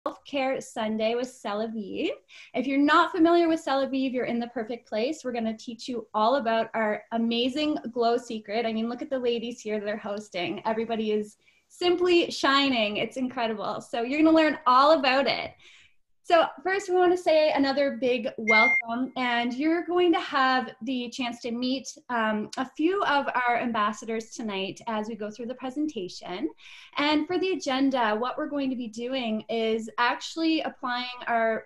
Self-Care Sunday with Celavive. If you're not familiar with Celavive, you're in the perfect place. We're going to teach you all about our amazing glow secret. I mean, look at the ladies here that are hosting. Everybody is simply shining. It's incredible. So you're going to learn all about it. So first, we want to say another big welcome, and you're going to have the chance to meet a few of our ambassadors tonight as we go through the presentation. And for the agenda, what we're going to be doing is actually applying our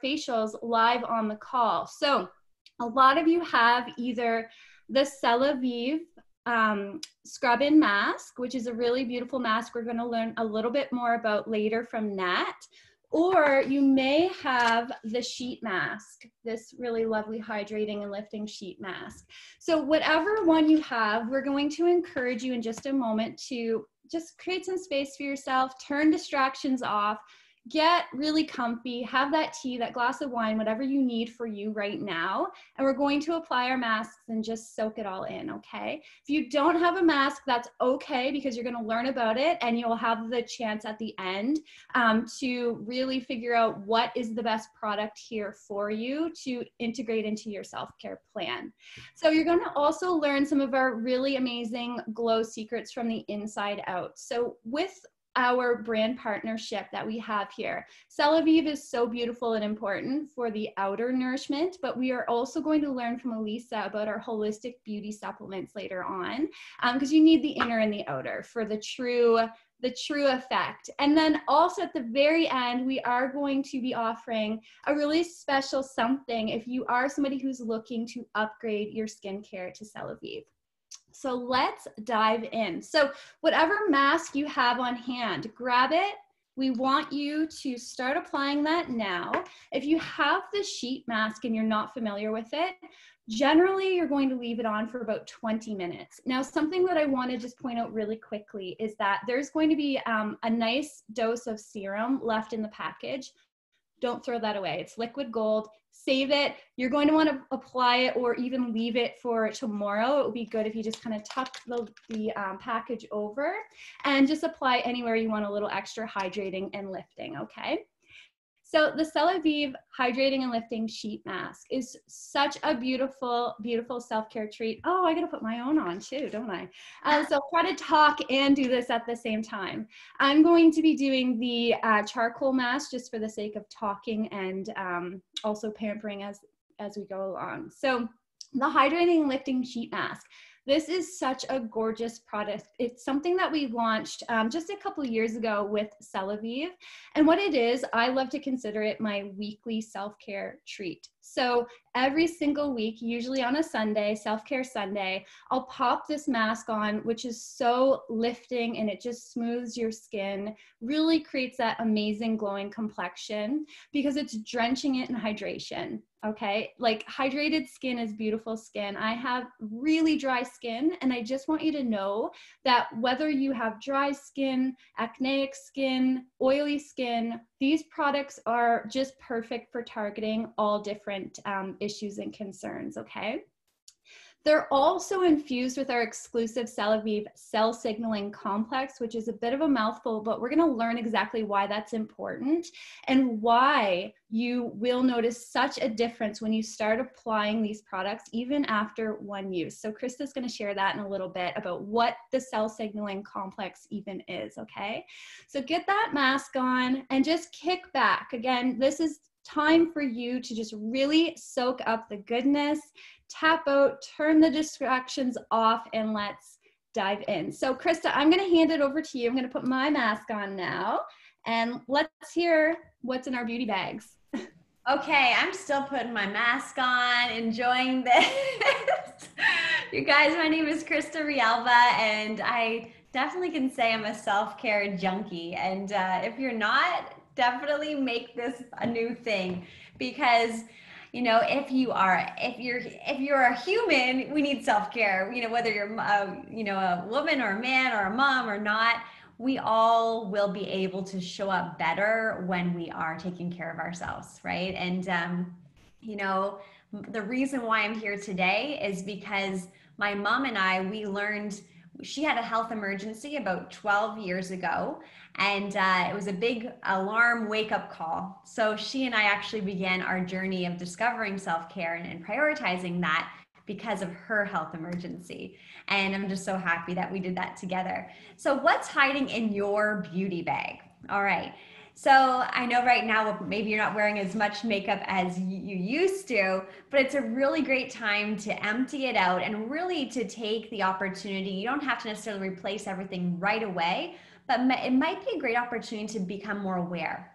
facials live on the call. So a lot of you have either the Celavive scrub-in mask, which is a really beautiful mask we're going to learn a little bit more about later from Nat. Or you may have the sheet mask, this really lovely hydrating and lifting sheet mask. So whatever one you have, we're going to encourage you in just a moment to just create some space for yourself, turn distractions off, get really comfy, have that tea, that glass of wine, whatever you need for you right now. And we're going to apply our masks and just soak it all in, okay? If you don't have a mask, that's okay, because you're gonna learn about it and you'll have the chance at the end to really figure out what is the best product here for you to integrate into your self-care plan. So you're gonna also learn some of our really amazing glow secrets from the inside out. So with our brand partnership that we have here, Celavive is so beautiful and important for the outer nourishment, but we are also going to learn from Elisa about our holistic beauty supplements later on, because you need the inner and the outer for the true effect. And then also at the very end, we are going to be offering a really special something if you are somebody who's looking to upgrade your skincare to Celavive. So let's dive in. So whatever mask you have on hand, grab it. We want you to start applying that now. If you have the sheet mask and you're not familiar with it, generally you're going to leave it on for about 20 minutes. Now, something that I want to just point out really quickly is that there's going to be a nice dose of serum left in the package. Don't throw that away. It's liquid gold. Save it. You're going to want to apply it or even leave it for tomorrow. It would be good if you just kind of tuck the package over and just apply anywhere you want a little extra hydrating and lifting, okay? So the Celavive Hydrating and Lifting Sheet Mask is such a beautiful, beautiful self-care treat. Oh, I gotta put my own on too, don't I? So I'll try to talk and do this at the same time. I'm going to be doing the charcoal mask just for the sake of talking and also pampering as we go along. So the Hydrating and Lifting Sheet Mask. This is such a gorgeous product. It's something that we launched just a couple of years ago with Celavive. And what it is, I love to consider it my weekly self-care treat. So every single week, usually on a Sunday, self-care Sunday, I'll pop this mask on, which is so lifting and it just smooths your skin, really creates that amazing glowing complexion because it's drenching it in hydration. Okay, like hydrated skin is beautiful skin. I have really dry skin, and I just want you to know that whether you have dry skin, acneic skin, oily skin, these products are just perfect for targeting all different issues and concerns, okay? They're also infused with our exclusive Celavive cell signaling complex, which is a bit of a mouthful, but we're gonna learn exactly why that's important and why you will notice such a difference when you start applying these products, even after one use. So Christa's gonna share that in a little bit about what the cell signaling complex even is, okay? So get that mask on and just kick back. Again, this is time for you to just really soak up the goodness, tap out, turn the distractions off, and let's dive in. So Christa, I'm gonna hand it over to you. I'm gonna put my mask on now, and let's hear what's in our beauty bags. Okay, I'm still putting my mask on, enjoying this. You guys, my name is Christa Realba, and I definitely can say I'm a self-care junkie. And if you're not, definitely make this a new thing, because you know, if you're a human, we need self-care. You know, whether you're a woman or a man or a mom or not, we all will be able to show up better when we are taking care of ourselves, right? And you know, the reason why I'm here today is because my mom and I, we learned She had a health emergency about 12 years ago, and it was a big alarm wake-up call. So she and I actually began our journey of discovering self-care and prioritizing that because of her health emergency. And I'm just so happy that we did that together. So what's hiding in your beauty bag? All right. So I know right now maybe you're not wearing as much makeup as you used to, but it's a really great time to empty it out and really to take the opportunity. You don't have to necessarily replace everything right away, but it might be a great opportunity to become more aware.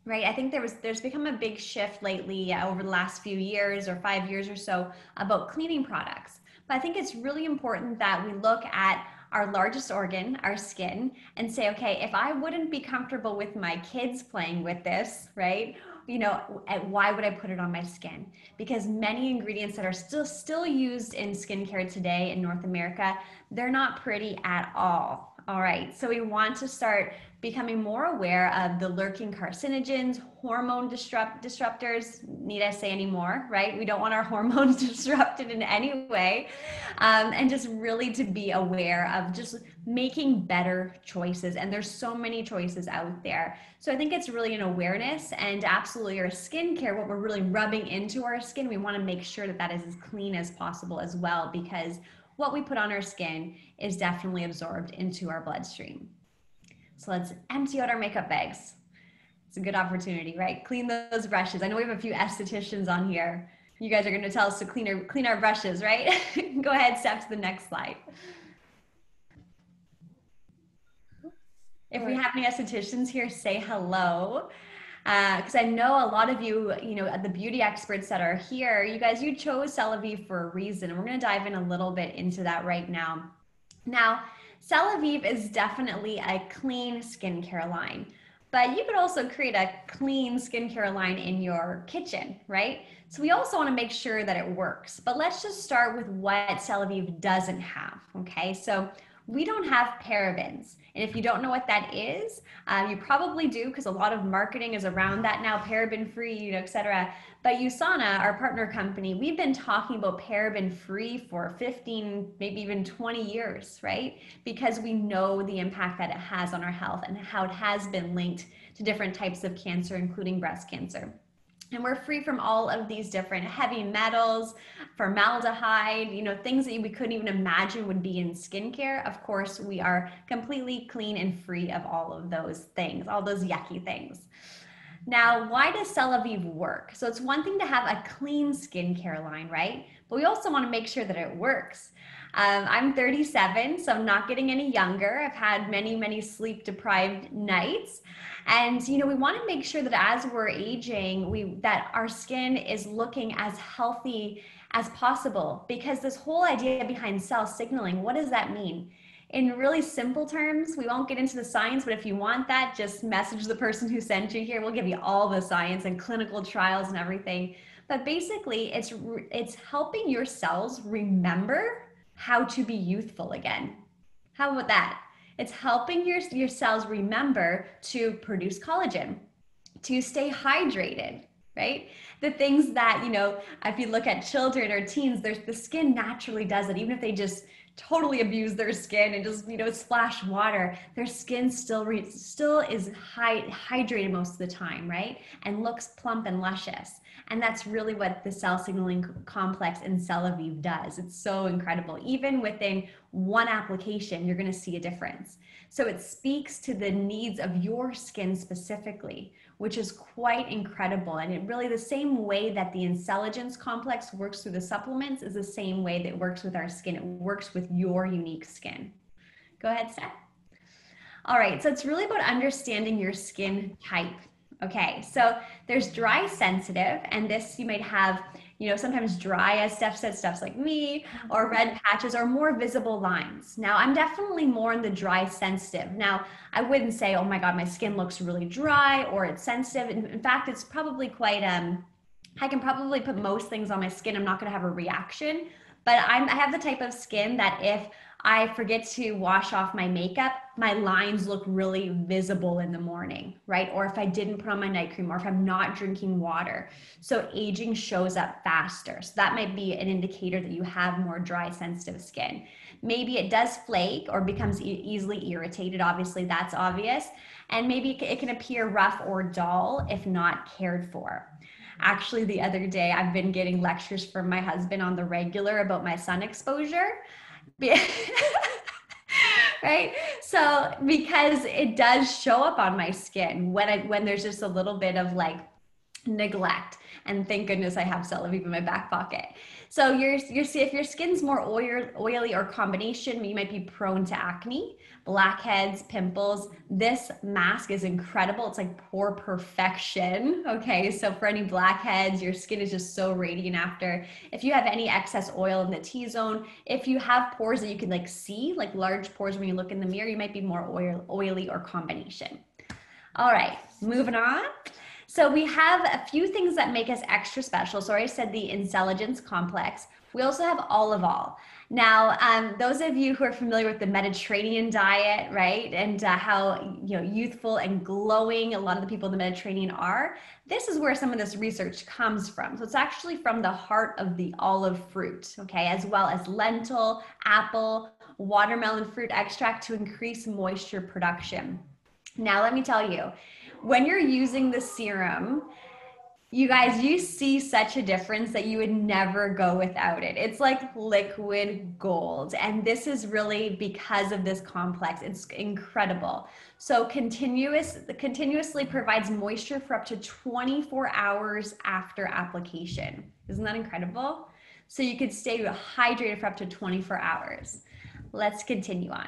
Right. I think there's become a big shift lately over the last few years or 5 years or so about cleaning products. But I think it's really important that we look at our largest organ, our skin, and say, okay, if I wouldn't be comfortable with my kids playing with this, right? Why would I put it on my skin? Because many ingredients that are still used in skincare today in North America, they're not pretty at all. All right, so we want to start becoming more aware of the lurking carcinogens, hormone disruptors. Need I say any more, right? We don't want our hormones disrupted in any way. And just really to be aware of just making better choices. And there's so many choices out there. So I think it's really an awareness, and absolutely our skincare, what we're really rubbing into our skin, we want to make sure that that is as clean as possible as well, because what we put on our skin is definitely absorbed into our bloodstream. So let's empty out our makeup bags. It's a good opportunity, right? Clean those brushes. I know we have a few estheticians on here. You guys are going to tell us to clean our brushes, right? Go ahead, step to the next slide. If we have any estheticians here, say hello. Because I know a lot of you, the beauty experts that are here, you chose Celavive for a reason. And we're going to dive in a little bit into that right now. Now, Celavive is definitely a clean skincare line, but you could also create a clean skincare line in your kitchen, right? So we also want to make sure that it works. But let's just start with what Celavive doesn't have, okay? So we don't have parabens. And if you don't know what that is, you probably do, because a lot of marketing is around that now, paraben free, et cetera. But USANA, our partner company, we've been talking about paraben free for 15, maybe even 20 years, right? Because we know the impact that it has on our health and how it has been linked to different types of cancer, including breast cancer. And we're free from all of these different heavy metals, formaldehyde, things that we couldn't even imagine would be in skincare. Of course, we are completely clean and free of all of those things, all those yucky things. Now, why does Celavive work? So it's one thing to have a clean skincare line, right? But we also want to make sure that it works. I'm 37, so I'm not getting any younger. I've had many, many sleep deprived nights. And, we want to make sure that as we're aging, that our skin is looking as healthy as possible, because this whole idea behind cell signaling, what does that mean? In really simple terms, we won't get into the science, but if you want that, just message the person who sent you here. We'll give you all the science and clinical trials and everything. But basically, it's helping your cells remember how to be youthful again. How about that? It's helping your cells remember to produce collagen, to stay hydrated, right? The things that, if you look at children or teens, the skin naturally does it. Even if they just totally abuse their skin and just, splash water, their skin still is hydrated most of the time, right? And looks plump and luscious. And that's really what the cell signaling complex in Celavive does. It's so incredible. Even within one application, you're going to see a difference. So it speaks to the needs of your skin specifically, which is quite incredible. And it really, the same way that the intelligence complex works through the supplements is the same way that it works with our skin. It works with your unique skin. Go ahead, Steph. All right, so it's really about understanding your skin type. Okay, so there's dry sensitive, and this you might have, sometimes dry, as Steph said, stuff's like me, or red patches or more visible lines. Now, I'm definitely more in the dry sensitive. Now, I wouldn't say, oh my God, my skin looks really dry or it's sensitive. In fact, it's probably quite, I can probably put most things on my skin. I'm not gonna have a reaction, But I have the type of skin that if I forget to wash off my makeup, my lines look really visible in the morning, right? Or if I didn't put on my night cream, or if I'm not drinking water. So aging shows up faster. So that might be an indicator that you have more dry, sensitive skin. Maybe it does flake or becomes easily irritated. Obviously, that's obvious. And maybe it can appear rough or dull if not cared for. Actually, the other day, I've been getting lectures from my husband on the regular about my sun exposure. Right? So because it does show up on my skin when there's just a little bit of like neglect. And thank goodness I have Celavive in my back pocket. So if your skin's more oily or combination, you might be prone to acne, blackheads, pimples. This mask is incredible. It's like pore perfection. Okay, so for any blackheads, your skin is just so radiant after. If you have any excess oil in the T-zone, if you have pores that you can like see, like large pores when you look in the mirror, you might be more oily or combination. All right, moving on. So we have a few things that make us extra special. So I said the intelligence complex. We also have olive oil. Now, those of you who are familiar with the Mediterranean diet, right, and how youthful and glowing a lot of the people in the Mediterranean are, this is where some of this research comes from. So it's actually from the heart of the olive fruit, okay, as well as lentil, apple, watermelon fruit extract to increase moisture production. Now, let me tell you, when you're using the serum, you guys, you see such a difference that you would never go without it. It's like liquid gold. And this is really because of this complex. It's incredible. So continuously provides moisture for up to 24 hours after application. Isn't that incredible? So you could stay hydrated for up to 24 hours. Let's continue on.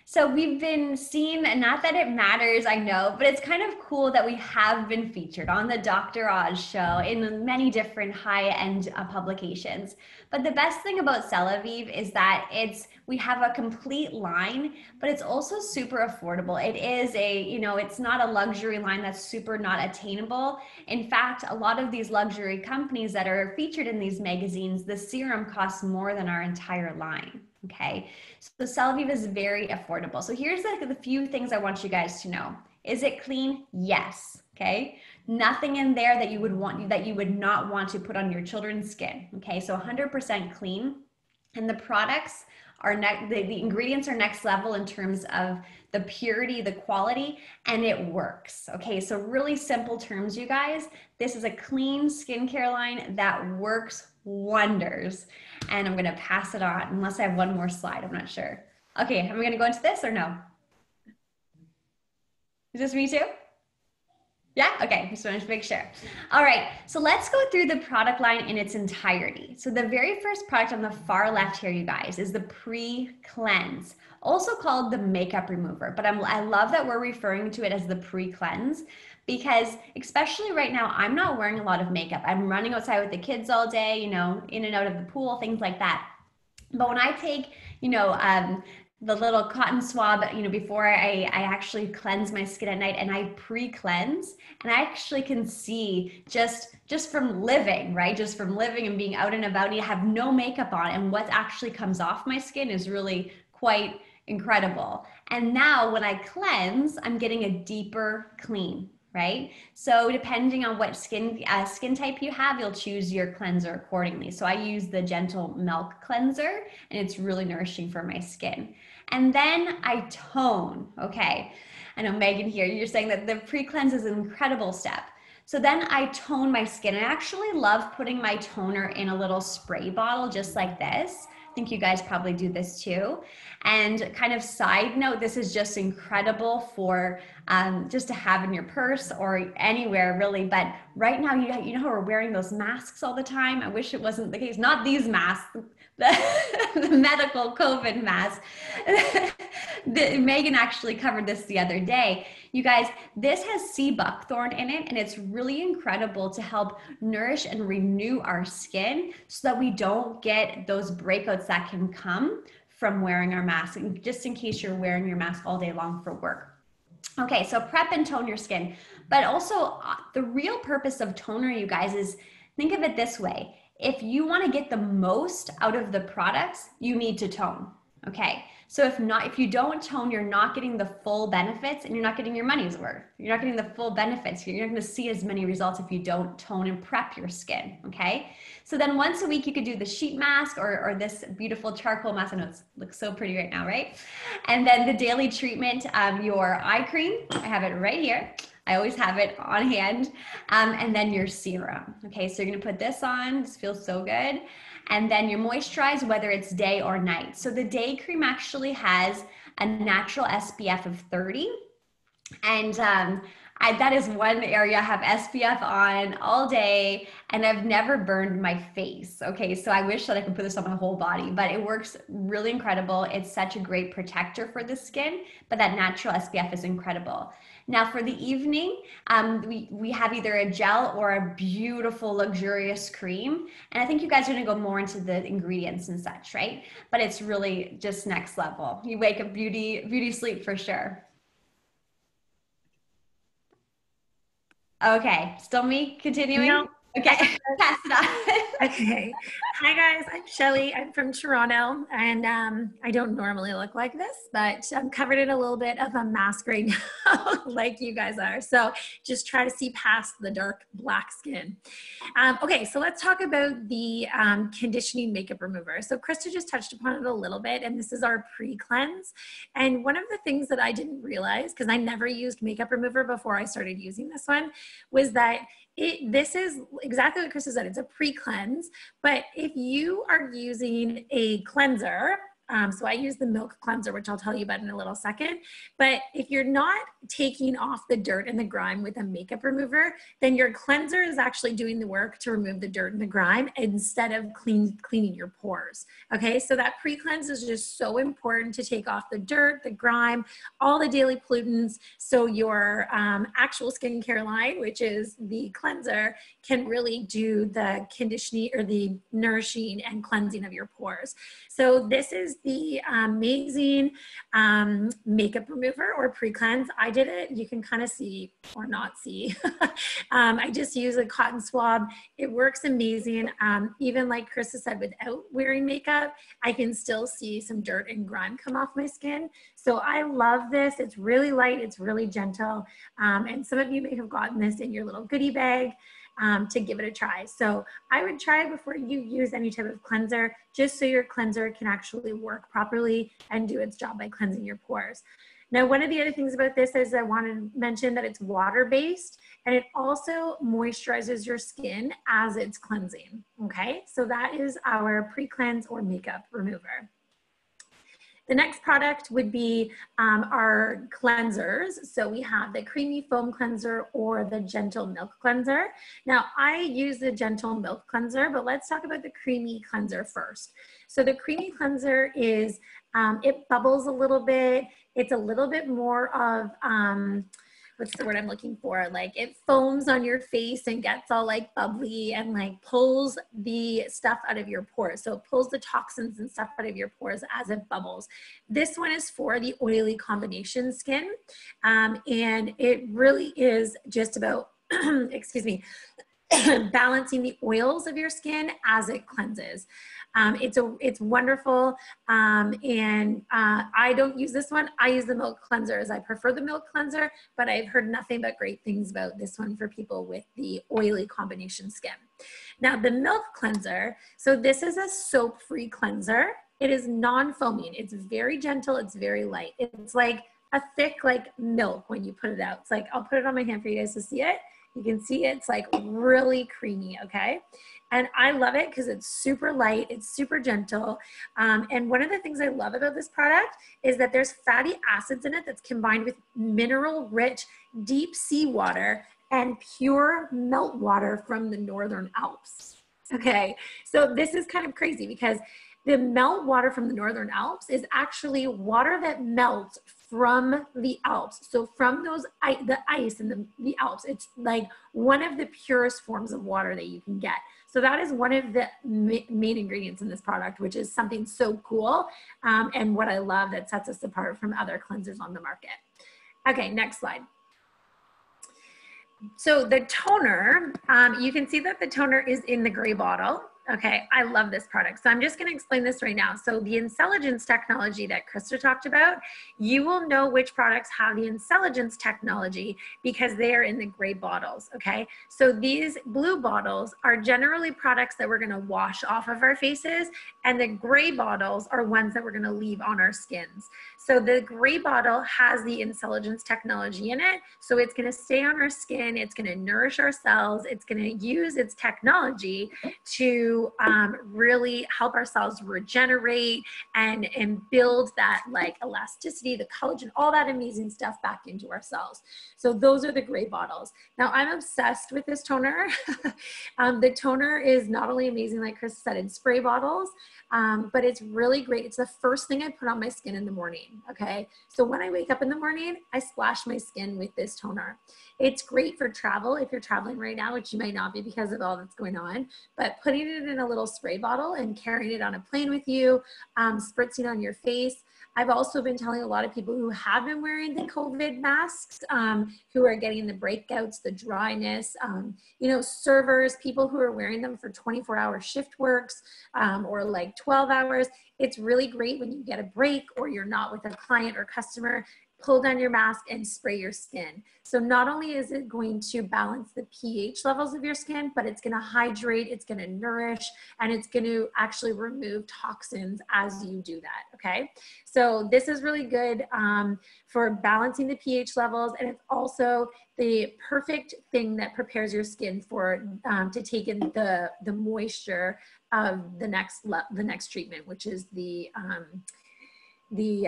So we've been seeing, not that it matters, I know, but it's kind of cool that we have been featured on the Dr. Oz show in many different high-end publications. But the best thing about Celavive is that we have a complete line, but it's also super affordable. It is it's not a luxury line that's super not attainable. In fact, a lot of these luxury companies that are featured in these magazines, the serum costs more than our entire line. Okay, so Celavive is very affordable. So here's the few things I want you guys to know. Is it clean? Yes. Okay, nothing in there that you would not want to put on your children's skin. Okay, so 100% clean, and the products are the ingredients are next level in terms of the purity, the quality, and it works. Okay, so really simple terms, you guys. This is a clean skincare line that works wonders. And I'm gonna pass it on, unless I have one more slide, I'm not sure. Okay, am I gonna go into this or no? Is this me too? Yeah, okay, just wanted to make sure. All right, so let's go through the product line in its entirety. So the very first product on the far left here, you guys, is the Pre-Cleanse, also called the makeup remover, but I love that we're referring to it as the Pre-Cleanse because especially right now, I'm not wearing a lot of makeup. I'm running outside with the kids all day, in and out of the pool, things like that. But when I take, the little cotton swab, before I actually cleanse my skin at night and I pre-cleanse, and I actually can see just from living, right? Just from living and being out and about, and you have no makeup on, and what actually comes off my skin is really quite incredible. And now when I cleanse, I'm getting a deeper clean, right? So depending on what skin type you have, you'll choose your cleanser accordingly. So I use the Gentle Milk Cleanser, and it's really nourishing for my skin. And then I tone, okay? I know Megan here, you're saying that the pre-cleanse is an incredible step. So then I tone my skin. I actually love putting my toner in a little spray bottle just like this. I think you guys probably do this too. And kind of side note, this is just incredible for just to have in your purse or anywhere really. But right now, you know how we're wearing those masks all the time? I wish it wasn't the case. Not these masks, the medical COVID mask. Megan actually covered this the other day. You guys, this has sea buckthorn in it, and it's really incredible to help nourish and renew our skin so that we don't get those breakouts that can come from wearing our mask, just in case you're wearing your mask all day long for work. Okay, so prep and tone your skin. But also the real purpose of toner, you guys, is think of it this way. if you want to get the most out of the products, you need to tone. Okay. So if you don't tone, you're not getting the full benefits and you're not getting your money's worth. You're not getting the full benefits. You're not going to see as many results if you don't tone and prep your skin. Okay. So then once a week, you could do the sheet mask or this beautiful charcoal mask. I know it looks so pretty right now, right? And then the daily treatment, your eye cream. I have it right here. I always have it on hand. And then your serum. Okay. So you're going to put this on. This feels so good. And then your moisturize, whether it's day or night. So the day cream actually has a natural SPF of 30. And that is one area I have SPF on all day, and I've never burned my face. Okay, so I wish that I could put this on my whole body, but it works really incredible. It's such a great protector for the skin, but that natural SPF is incredible. Now for the evening, we have either a gel or a beautiful, luxurious cream. And I think you guys are gonna go more into the ingredients and such, right? But it's really just next level. You wake up beauty sleep for sure. Okay, still me continuing? No. Okay, pass it on. Okay. Hi guys, I'm Shelly. I'm from Toronto, and I don't normally look like this, but I'm covered in a little bit of a mask right now, like you guys are. So just try to see past the dark black skin. Okay, so let's talk about the conditioning makeup remover. So Christa just touched upon it a little bit, and this is our pre-cleanse. And one of the things that I didn't realize, because I never used makeup remover before I started using this one, was that this is exactly what Christa said. It's a pre-cleanse, but if you are using a cleanser, so I use the milk cleanser, which I'll tell you about in a little second. But if you're not taking off the dirt and the grime with a makeup remover, then your cleanser is actually doing the work to remove the dirt and the grime instead of cleaning your pores. Okay, so that pre-cleanse is just so important to take off the dirt, the grime, all the daily pollutants, so your actual skincare line, which is the cleanser, can really do the conditioning or the nourishing and cleansing of your pores. So this is the amazing makeup remover or pre-cleanse. I did it, you can kind of see or not see. I just use a cotton swab. It works amazing. Even like Christa said, without wearing makeup, I can still see some dirt and grime come off my skin. So I love this. It's really light, it's really gentle. And some of you may have gotten this in your little goodie bag. To give it a try. So I would try it before you use any type of cleanser, just so your cleanser can actually work properly and do its job by cleansing your pores. Now, one of the other things about this is I want to mention that it's water-based, and it also moisturizes your skin as it's cleansing, okay? So that is our pre-cleanse or makeup remover. The next product would be our cleansers. So we have the creamy foam cleanser or the gentle milk cleanser. Now I use the gentle milk cleanser, but let's talk about the creamy cleanser first. So the creamy cleanser is, it bubbles a little bit. It's a little bit more of, what's the word I'm looking for? Like it foams on your face and gets all like bubbly and like pulls the stuff out of your pores. So it pulls the toxins and stuff out of your pores as it bubbles. This one is for the oily combination skin. And it really is just about, excuse me, balancing the oils of your skin as it cleanses. It's wonderful. I don't use this one. I use the milk cleanser as I prefer the milk cleanser, but I've heard nothing but great things about this one for people with the oily combination skin. Now the milk cleanser, so this is a soap-free cleanser. It is non-foaming. It's very gentle. It's very light. It's like a thick like milk when you put it out. It's like, I'll put it on my hand for you guys to see it. You can see it's like really creamy, okay? And I love it because it's super light, it's super gentle. And one of the things I love about this product is that there's fatty acids in it that's combined with mineral-rich deep sea water and pure melt water from the Northern Alps. Okay, so this is kind of crazy because the melt water from the Northern Alps is actually water that melts from the Alps. So from the ice in the Alps, it's like one of the purest forms of water that you can get. So that is one of the main ingredients in this product, which is something so cool. And what I love that sets us apart from other cleansers on the market. Okay, next slide. So the toner, you can see that the toner is in the gray bottle. Okay, I love this product. So I'm just going to explain this right now. So the intelligence technology that Christa talked about, you will know which products have the intelligence technology because they are in the gray bottles, okay? So these blue bottles are generally products that we're going to wash off of our faces, and the gray bottles are ones that we're going to leave on our skins. So the gray bottle has the intelligence technology in it, so it's going to stay on our skin, it's going to nourish our cells, it's going to use its technology to really help ourselves regenerate and build that like elasticity, the collagen, all that amazing stuff back into our cells. So those are the gray bottles. Now I'm obsessed with this toner. The toner is not only amazing, like Chris said, in spray bottles, but it's really great. It's the first thing I put on my skin in the morning, okay? So when I wake up in the morning, I splash my skin with this toner. It's great for travel if you're traveling right now, which you might not be because of all that's going on, but putting it in a little spray bottle and carrying it on a plane with you, spritzing on your face. I've also been telling a lot of people who have been wearing the COVID masks, who are getting the breakouts, the dryness, you know, servers, people who are wearing them for 24-hour shift works or like 12 hours. It's really great when you get a break or you're not with a client or customer. Pull down your mask and spray your skin. So not only is it going to balance the pH levels of your skin, but it's going to hydrate, it's going to nourish, and it's going to actually remove toxins as you do that, okay? So this is really good for balancing the pH levels, and it's also the perfect thing that prepares your skin for to take in the moisture of the next treatment, which is the what's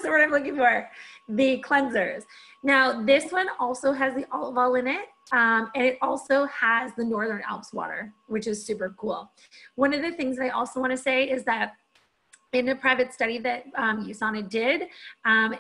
the word I'm looking for? The cleansers. Now this one also has the olive oil in it, and it also has the Northern Alps water, which is super cool. One of the things I also want to say is that in a private study that USANA did,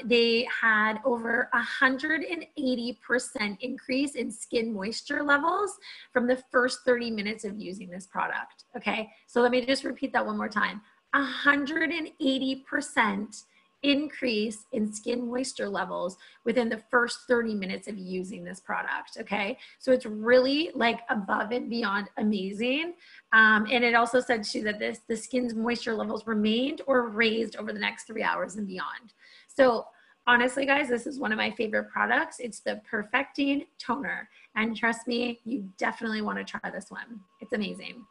they had over 180% increase in skin moisture levels from the first 30 minutes of using this product, okay? So let me just repeat that one more time. 180% increase in skin moisture levels within the first 30 minutes of using this product, okay? So it's really like above and beyond amazing. And it also said too that the skin's moisture levels remained or raised over the next 3 hours and beyond. So honestly, guys, this is one of my favorite products. It's the Perfecting Toner. And trust me, you definitely want to try this one. It's amazing.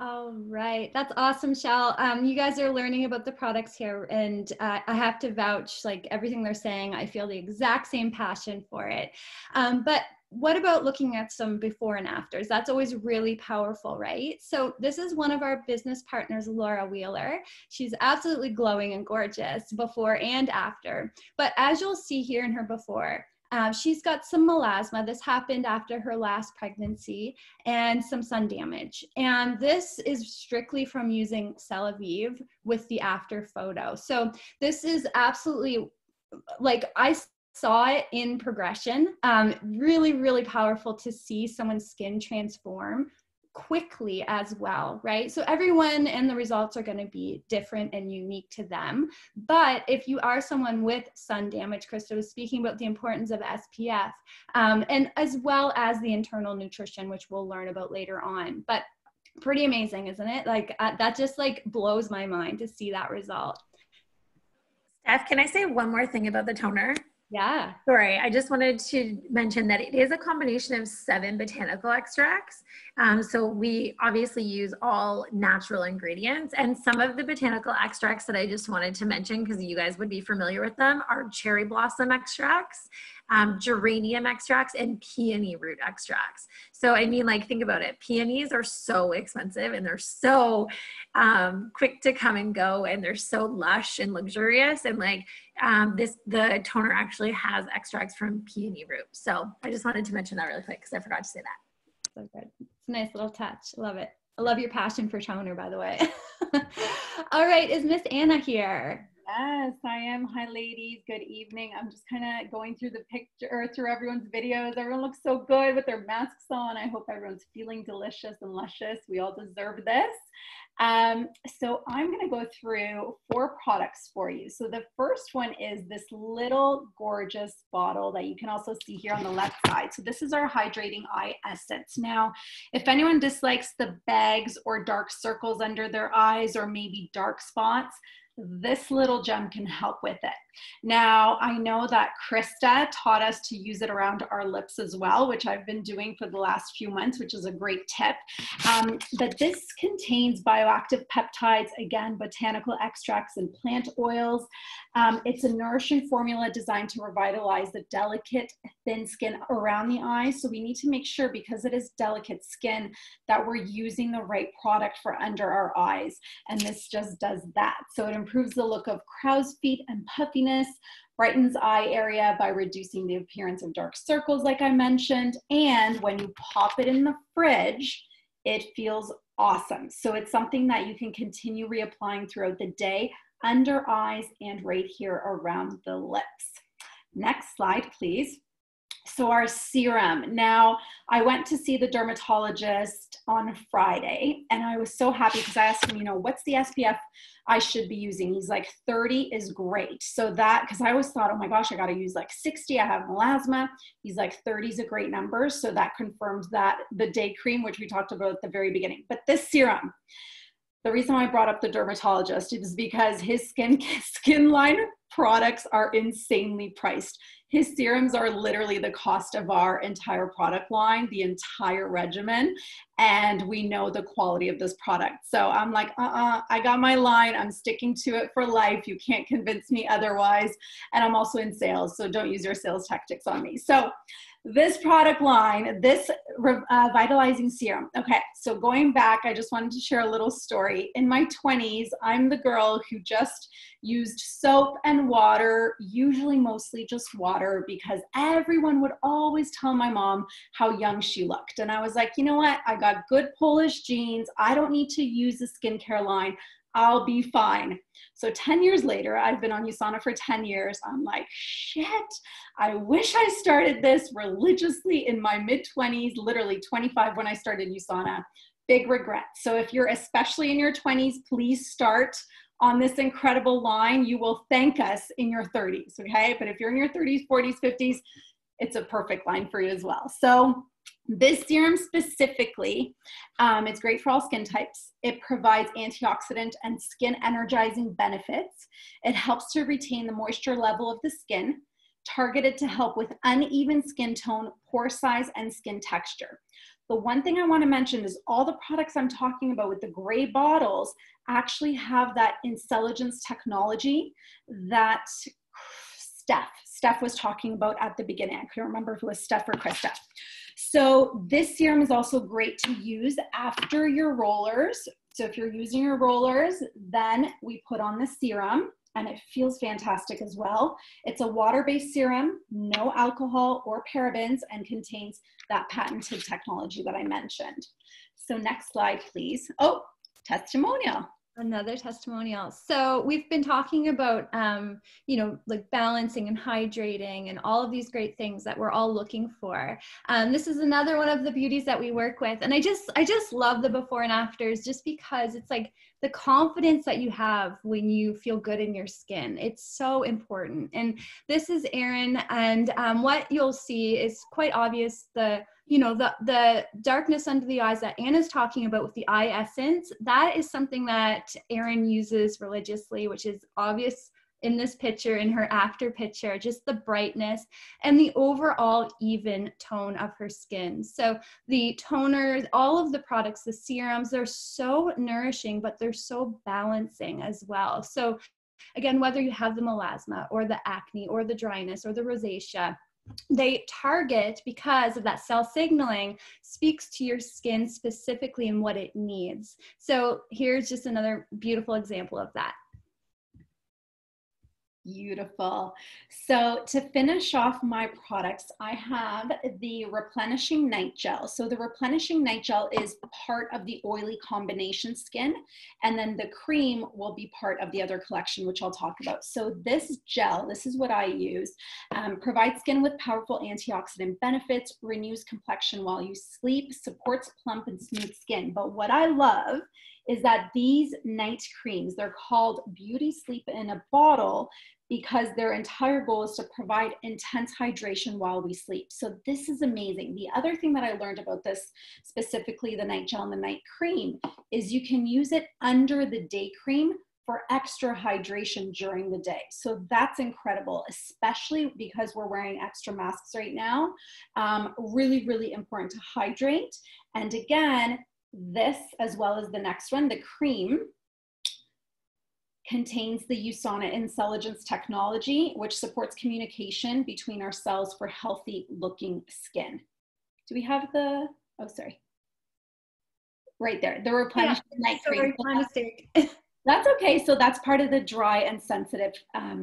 All right, that's awesome, Shell. You guys are learning about the products here, and I have to vouch, like everything they're saying, I feel the exact same passion for it. But what about looking at some before and afters? That's always really powerful, right? So this is one of our business partners, Laura Wheeler. She's absolutely glowing and gorgeous before and after. But as you'll see here in her before, she's got some melasma. This happened after her last pregnancy, and some sun damage. And this is strictly from using Celavive with the after photo. So this is absolutely, like, I saw it in progression. Really, really powerful to see someone's skin transform quickly as well, right? So everyone and the results are going to be different and unique to them. But if you are someone with sun damage, Christa was speaking about the importance of SPF, and as well as the internal nutrition, which we'll learn about later on. But pretty amazing, isn't it? Like that just like blows my mind to see that result. Steph, can I say one more thing about the toner? Yeah. Sorry, I just wanted to mention that it is a combination of 7 botanical extracts. So we obviously use all natural ingredients, and some of the botanical extracts that I just wanted to mention, because you guys would be familiar with them, are cherry blossom extracts, geranium extracts, and peony root extracts. So I mean, like, think about it. Peonies are so expensive, and they're so quick to come and go, and they're so lush and luxurious, and like the toner actually has extracts from peony root. So I just wanted to mention that really quick because I forgot to say that. So good. It's a nice little touch. Love it. I love your passion for toner, by the way. All right, is Miss Anna here? Yes, I am. Hi, ladies. Good evening. I'm just kind of going through the picture or through everyone's videos. Everyone looks so good with their masks on. I hope everyone's feeling delicious and luscious. We all deserve this. So I'm going to go through 4 products for you. So the first one is this little gorgeous bottle that you can also see here on the left side. So this is our Hydrating Eye Essence. Now, if anyone dislikes the bags or dark circles under their eyes or maybe dark spots, this little gem can help with it. Now, I know that Christa taught us to use it around our lips as well, which I've been doing for the last few months, which is a great tip. But this contains bioactive peptides, again, botanical extracts and plant oils. It's a nourishing formula designed to revitalize the delicate, thin skin around the eyes. So we need to make sure, because it is delicate skin, that we're using the right product for under our eyes. And this just does that. So it improves the look of crow's feet and puffiness, brightens eye area by reducing the appearance of dark circles, like I mentioned. And when you pop it in the fridge, it feels awesome. So it's something that you can continue reapplying throughout the day, under eyes and right here around the lips. Next slide, please. So our serum. Now, I went to see the dermatologist on Friday, and I was so happy because I asked him, you know, what's the SPF I should be using? He's like, 30 is great. So that, because I always thought, oh my gosh, I got to use like 60. I have melasma. He's like, 30 is a great number. So that confirmed that the day cream, which we talked about at the very beginning. But this serum, the reason why I brought up the dermatologist is because his skin line products are insanely priced. His serums are literally the cost of our entire product line, the entire regimen, and we know the quality of this product. So I'm like, I got my line. I'm sticking to it for life. You can't convince me otherwise. And I'm also in sales, so don't use your sales tactics on me. So this product line, this vitalizing serum. Okay, so going back, I just wanted to share a little story. In my 20s, I'm the girl who just used soap and water, usually mostly just water, because everyone would always tell my mom how young she looked. And I was like, you know what? I got good Polish genes. I don't need to use a skincare line. I'll be fine. So 10 years later, I've been on USANA for 10 years. I'm like, shit, I wish I started this religiously in my mid-20s, literally 25 when I started USANA. Big regret. So if you're especially in your 20s, please start on this incredible line. You will thank us in your 30s, okay? But if you're in your 30s, 40s, 50s, it's a perfect line for you as well. So this serum specifically, it's great for all skin types. It provides antioxidant and skin energizing benefits. It helps to retain the moisture level of the skin, targeted to help with uneven skin tone, pore size, and skin texture. The one thing I want to mention is all the products I'm talking about with the gray bottles actually have that intelligence technology that Steph was talking about at the beginning. I couldn't remember if it was Steph or Christa. So this serum is also great to use after your rollers. So if you're using your rollers, then we put on the serum, and it feels fantastic as well. It's a water-based serum, no alcohol or parabens, and contains that patented technology that I mentioned. So next slide, please. Oh, testimonial. Another testimonial. So we've been talking about, you know, like balancing and hydrating and all of these great things that we're all looking for. This is another one of the beauties that we work with. And I just love the before and afters, just because it's like the confidence that you have when you feel good in your skin. It's so important. And this is Erin. And what you'll see is quite obvious, the darkness under the eyes that Anna's talking about with the eye essence. That is something that Erin uses religiously, which is obvious in this picture, in her after picture, just the brightness and the overall even tone of her skin. So the toners, all of the products, the serums, they're so nourishing, but they're so balancing as well. So again, whether you have the melasma or the acne or the dryness or the rosacea, they target, because of that cell signaling, speaks to your skin specifically and what it needs. So here's just another beautiful example of that. Beautiful. So to finish off my products, I have the Replenishing Night Gel. So the Replenishing Night Gel is part of the oily combination skin, and then the cream will be part of the other collection, which I'll talk about. So this gel, this is what I use, provides skin with powerful antioxidant benefits, renews complexion while you sleep, supports plump and smooth skin. But what I love is that these night creams, they're called Beauty Sleep in a Bottle because their entire goal is to provide intense hydration while we sleep. So this is amazing. The other thing that I learned about this, specifically the night gel and the night cream, is you can use it under the day cream for extra hydration during the day. So that's incredible, especially because we're wearing extra masks right now. Really, really important to hydrate. And again, this, as well as the next one, the cream, contains the USANA intelligence technology, which supports communication between our cells for healthy looking skin. Do we have the, oh, sorry. Right there, the Replenishing Night Cream. Sorry, my mistake. That's okay. So that's part of the dry and sensitive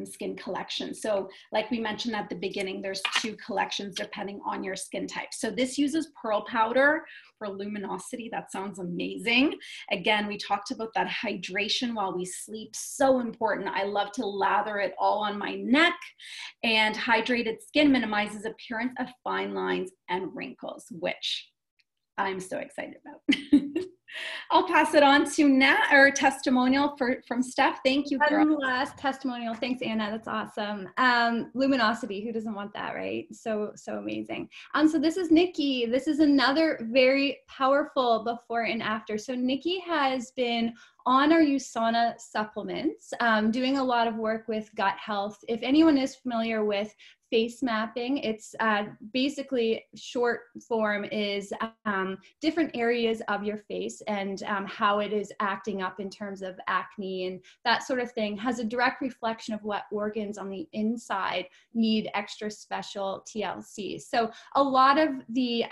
skin collection. So like we mentioned at the beginning, there's 2 collections depending on your skin type. So this uses pearl powder for luminosity. That sounds amazing. Again, we talked about that hydration while we sleep. So important. I love to lather it all on my neck, and hydrated skin minimizes appearance of fine lines and wrinkles, which I'm so excited about. I'll pass it on to Nat, or testimonial from Steph. Thank you, girl. Last testimonial. Thanks, Anna. That's awesome. Luminosity. Who doesn't want that, right? So amazing. So this is Nikki. This is another very powerful before and after. So Nikki has been on our USANA supplements, doing a lot of work with gut health. If anyone is familiar with face mapping, it's basically, short form is different areas of your face and how it is acting up in terms of acne and that sort of thing, has a direct reflection of what organs on the inside need extra special TLC. So a lot of the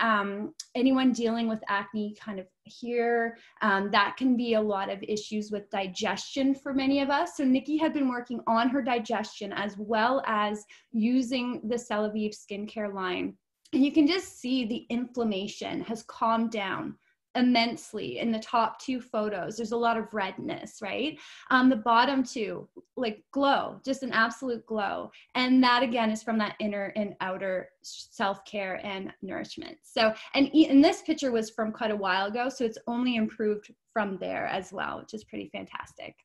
anyone dealing with acne kind of here, that can be a lot of issues with digestion for many of us. So Nikki had been working on her digestion as well as using the Celavive skincare line. And you can just see the inflammation has calmed down immensely in the top 2 photos. There's a lot of redness, right? The bottom 2, like glow, just an absolute glow. And that again is from that inner and outer self-care and nourishment. So, and this picture was from quite a while ago, so it's only improved from there as well, which is pretty fantastic.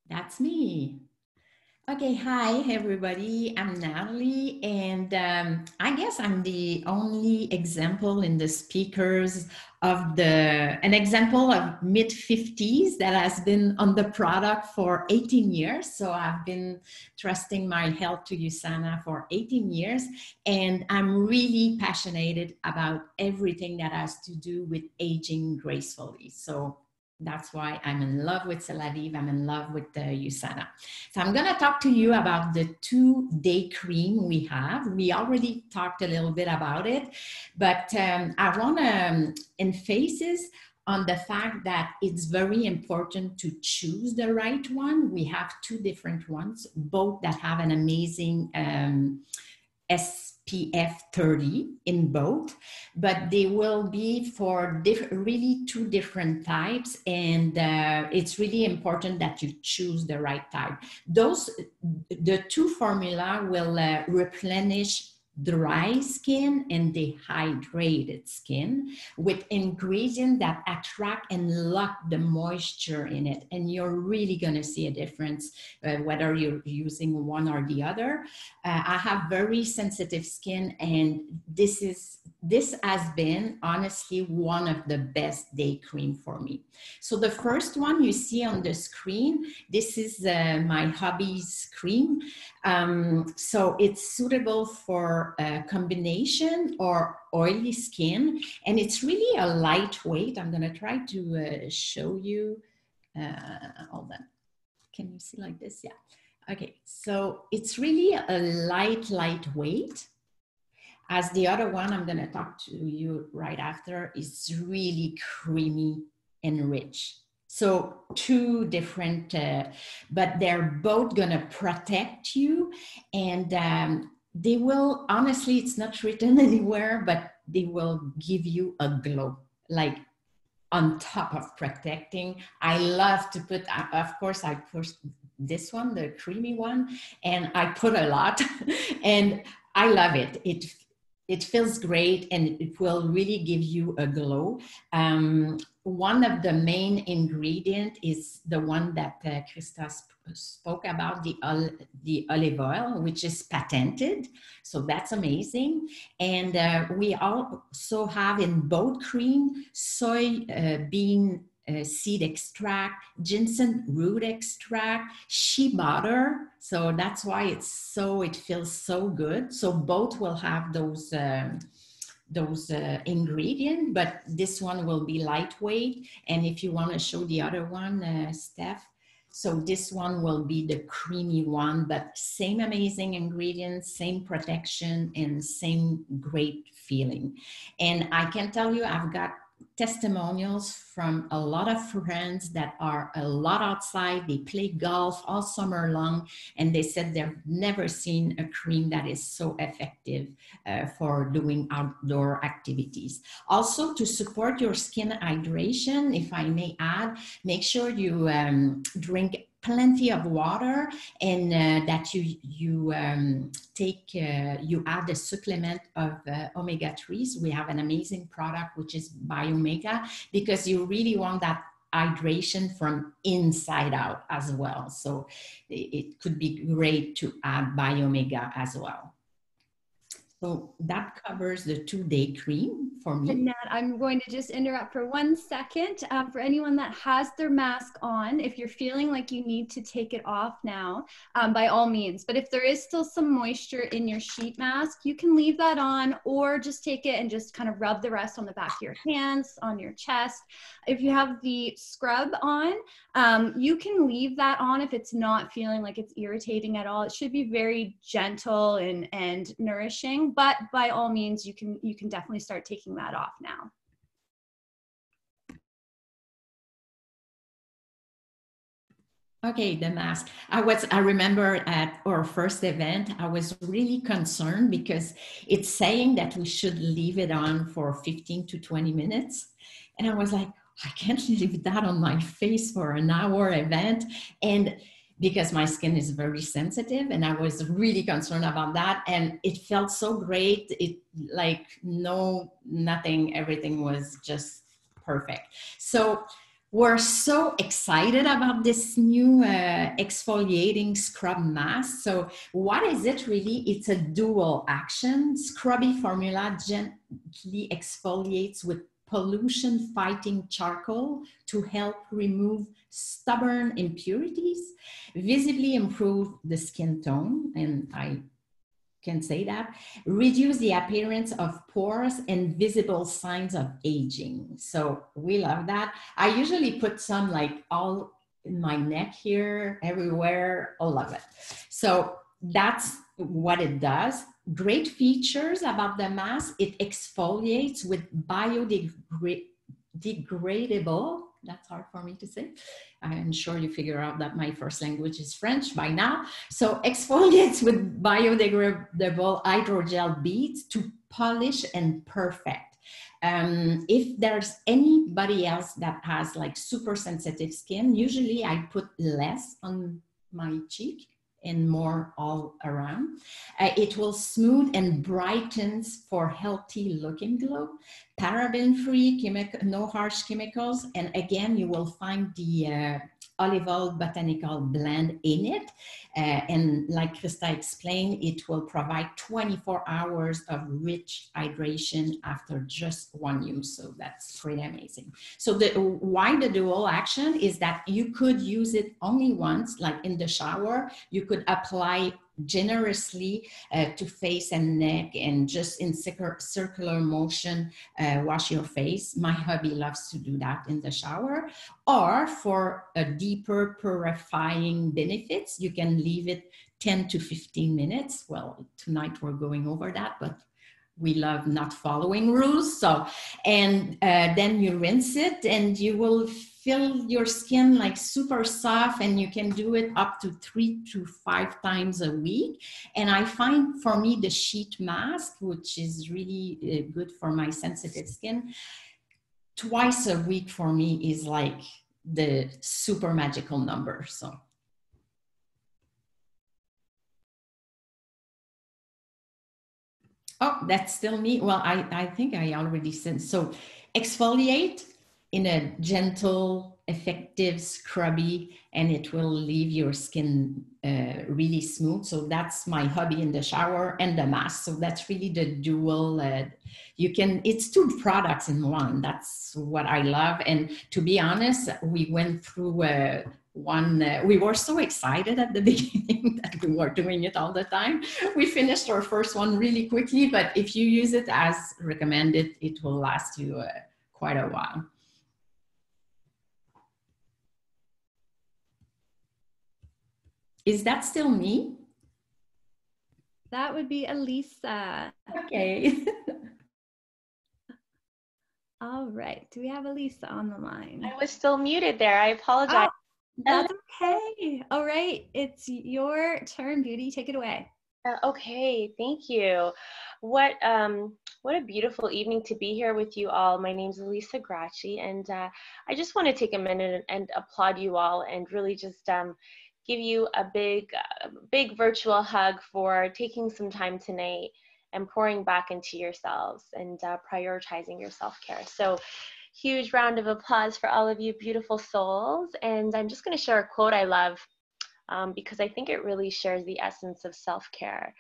That's me. Okay, hi everybody, I'm Natalie, and I guess I'm the only example in the speakers of an example of mid-50s that has been on the product for 18 years. So I've been trusting my health to USANA for 18 years, and I'm really passionate about everything that has to do with aging gracefully. So that's why I'm in love with Celavive. I'm in love with the USANA. So I'm going to talk to you about the 2-day cream we have. We already talked a little bit about it, but I want to emphasis on the fact that it's very important to choose the right one. We have 2 different ones, both that have an amazing SPF 30 in both, but they will be for really 2 different types, and it's really important that you choose the right type. The 2 formula will replenish dry skin and dehydrated skin with ingredients that attract and lock the moisture in it, and you're really going to see a difference whether you're using one or the other. I have very sensitive skin, and this has been honestly one of the best day cream for me. So the first one you see on the screen, this is my hubby's cream. So it's suitable for combination or oily skin, and it's really a lightweight. I'm going to try to show you. Hold on. Can you see like this? Yeah. Okay. So it's really a lightweight. As the other one I'm going to talk to you right after is really creamy and rich. So two different, but they're both gonna protect you, and they will, honestly, it's not written anywhere, but they will give you a glow, like on top of protecting. I love to put, of course, I put this one, the creamy one, and I put a lot, and I love it. It feels great, and it will really give you a glow. One of the main ingredient is the one that Christa spoke about, the olive oil, which is patented. So that's amazing. And we also have in both cream, soy bean seed extract, ginseng root extract, shea butter. So that's why it feels so good. So both will have those ingredients, but this one will be lightweight. And if you want to show the other one, Steph, so this one will be the creamy one, but same amazing ingredients, same protection, and same great feeling. And I can tell you, I've got testimonials from a lot of friends that are a lot outside. They play golf all summer long, and they said they've never seen a cream that is so effective for doing outdoor activities. Also, to support your skin hydration, if I may add, make sure you drink plenty of water, and that you add a supplement of omega-3s. We have an amazing product, which is Biomega, because you really want that hydration from inside out as well. So it could be great to add Biomega as well. So that covers the 2-day cream for me. And Nat, I'm going to just interrupt for 1 second. For anyone that has their mask on, if you're feeling like you need to take it off now, by all means. But if there is still some moisture in your sheet mask, you can leave that on, or just take it and just kind of rub the rest on the back of your hands, on your chest. If you have the scrub on, you can leave that on if it's not feeling like it's irritating at all. It should be very gentle and nourishing, but by all means, you can definitely start taking that off now. Okay, the mask. I remember at our first event, I was really concerned because it's saying that we should leave it on for 15 to 20 minutes. And I was like, I can't leave that on my face for an hour event. And because my skin is very sensitive, and I was really concerned about that. And it felt so great. It like nothing, everything was just perfect. So we're so excited about this new exfoliating scrub mask. So what is it really? It's a dual action. Scrubby formula gently exfoliates with pollution fighting charcoal to help remove stubborn impurities, visibly improve the skin tone, and I can say that, reduce the appearance of pores and visible signs of aging. So we love that. I usually put some like all in my neck here, everywhere, all of it. So that's what it does. Great features about the mask: it exfoliates with biodegradable, that's hard for me to say. I'm sure you figure out that my first language is French by now. So exfoliates with biodegradable hydrogel beads to polish and perfect. If there's anybody else that has like super sensitive skin, usually I put less on my cheek and more all around. It will smooth and brightens for healthy looking glow. Paraben-free, no harsh chemicals. And again, you will find the olive oil botanical blend in it. And like Christa explained, it will provide 24 hours of rich hydration after just one use. So that's pretty amazing. So why the dual action is that you could use it only once, like in the shower. You could apply generously to face and neck, and just in circular motion wash your face. My hubby loves to do that in the shower. Or for a deeper purifying benefits, you can leave it 10 to 15 minutes. Well, tonight we're going over that, but we love not following rules. So, and then you rinse it, and you will feel your skin like super soft, and you can do it up to 3 to 5 times a week. And I find for me the sheet mask, which is really good for my sensitive skin, twice a week for me is like the super magical number. So. Oh, that's still me. Well, I think I already said. So exfoliate in a gentle, effective, scrubby, and it will leave your skin really smooth. So that's my hobby in the shower and the mask. So that's really the dual, it's 2 products in one. That's what I love. And to be honest, we went through we were so excited at the beginning that we were doing it all the time. We finished our first one really quickly, but if you use it as recommended, it will last you quite a while. Is that still me? That would be Elisa. Okay. All right. Do we have Elisa on the line? I was still muted there. I apologize. Oh, that's okay. All right. It's your turn, Beauty. Take it away. Okay, thank you. What a beautiful evening to be here with you all. My name's Elisa Gracci, and I just want to take a minute and applaud you all, and really just give you a big virtual hug for taking some time tonight and pouring back into yourselves and prioritizing your self-care. So huge round of applause for all of you beautiful souls. And I'm just going to share a quote I love because I think it really shares the essence of self-care,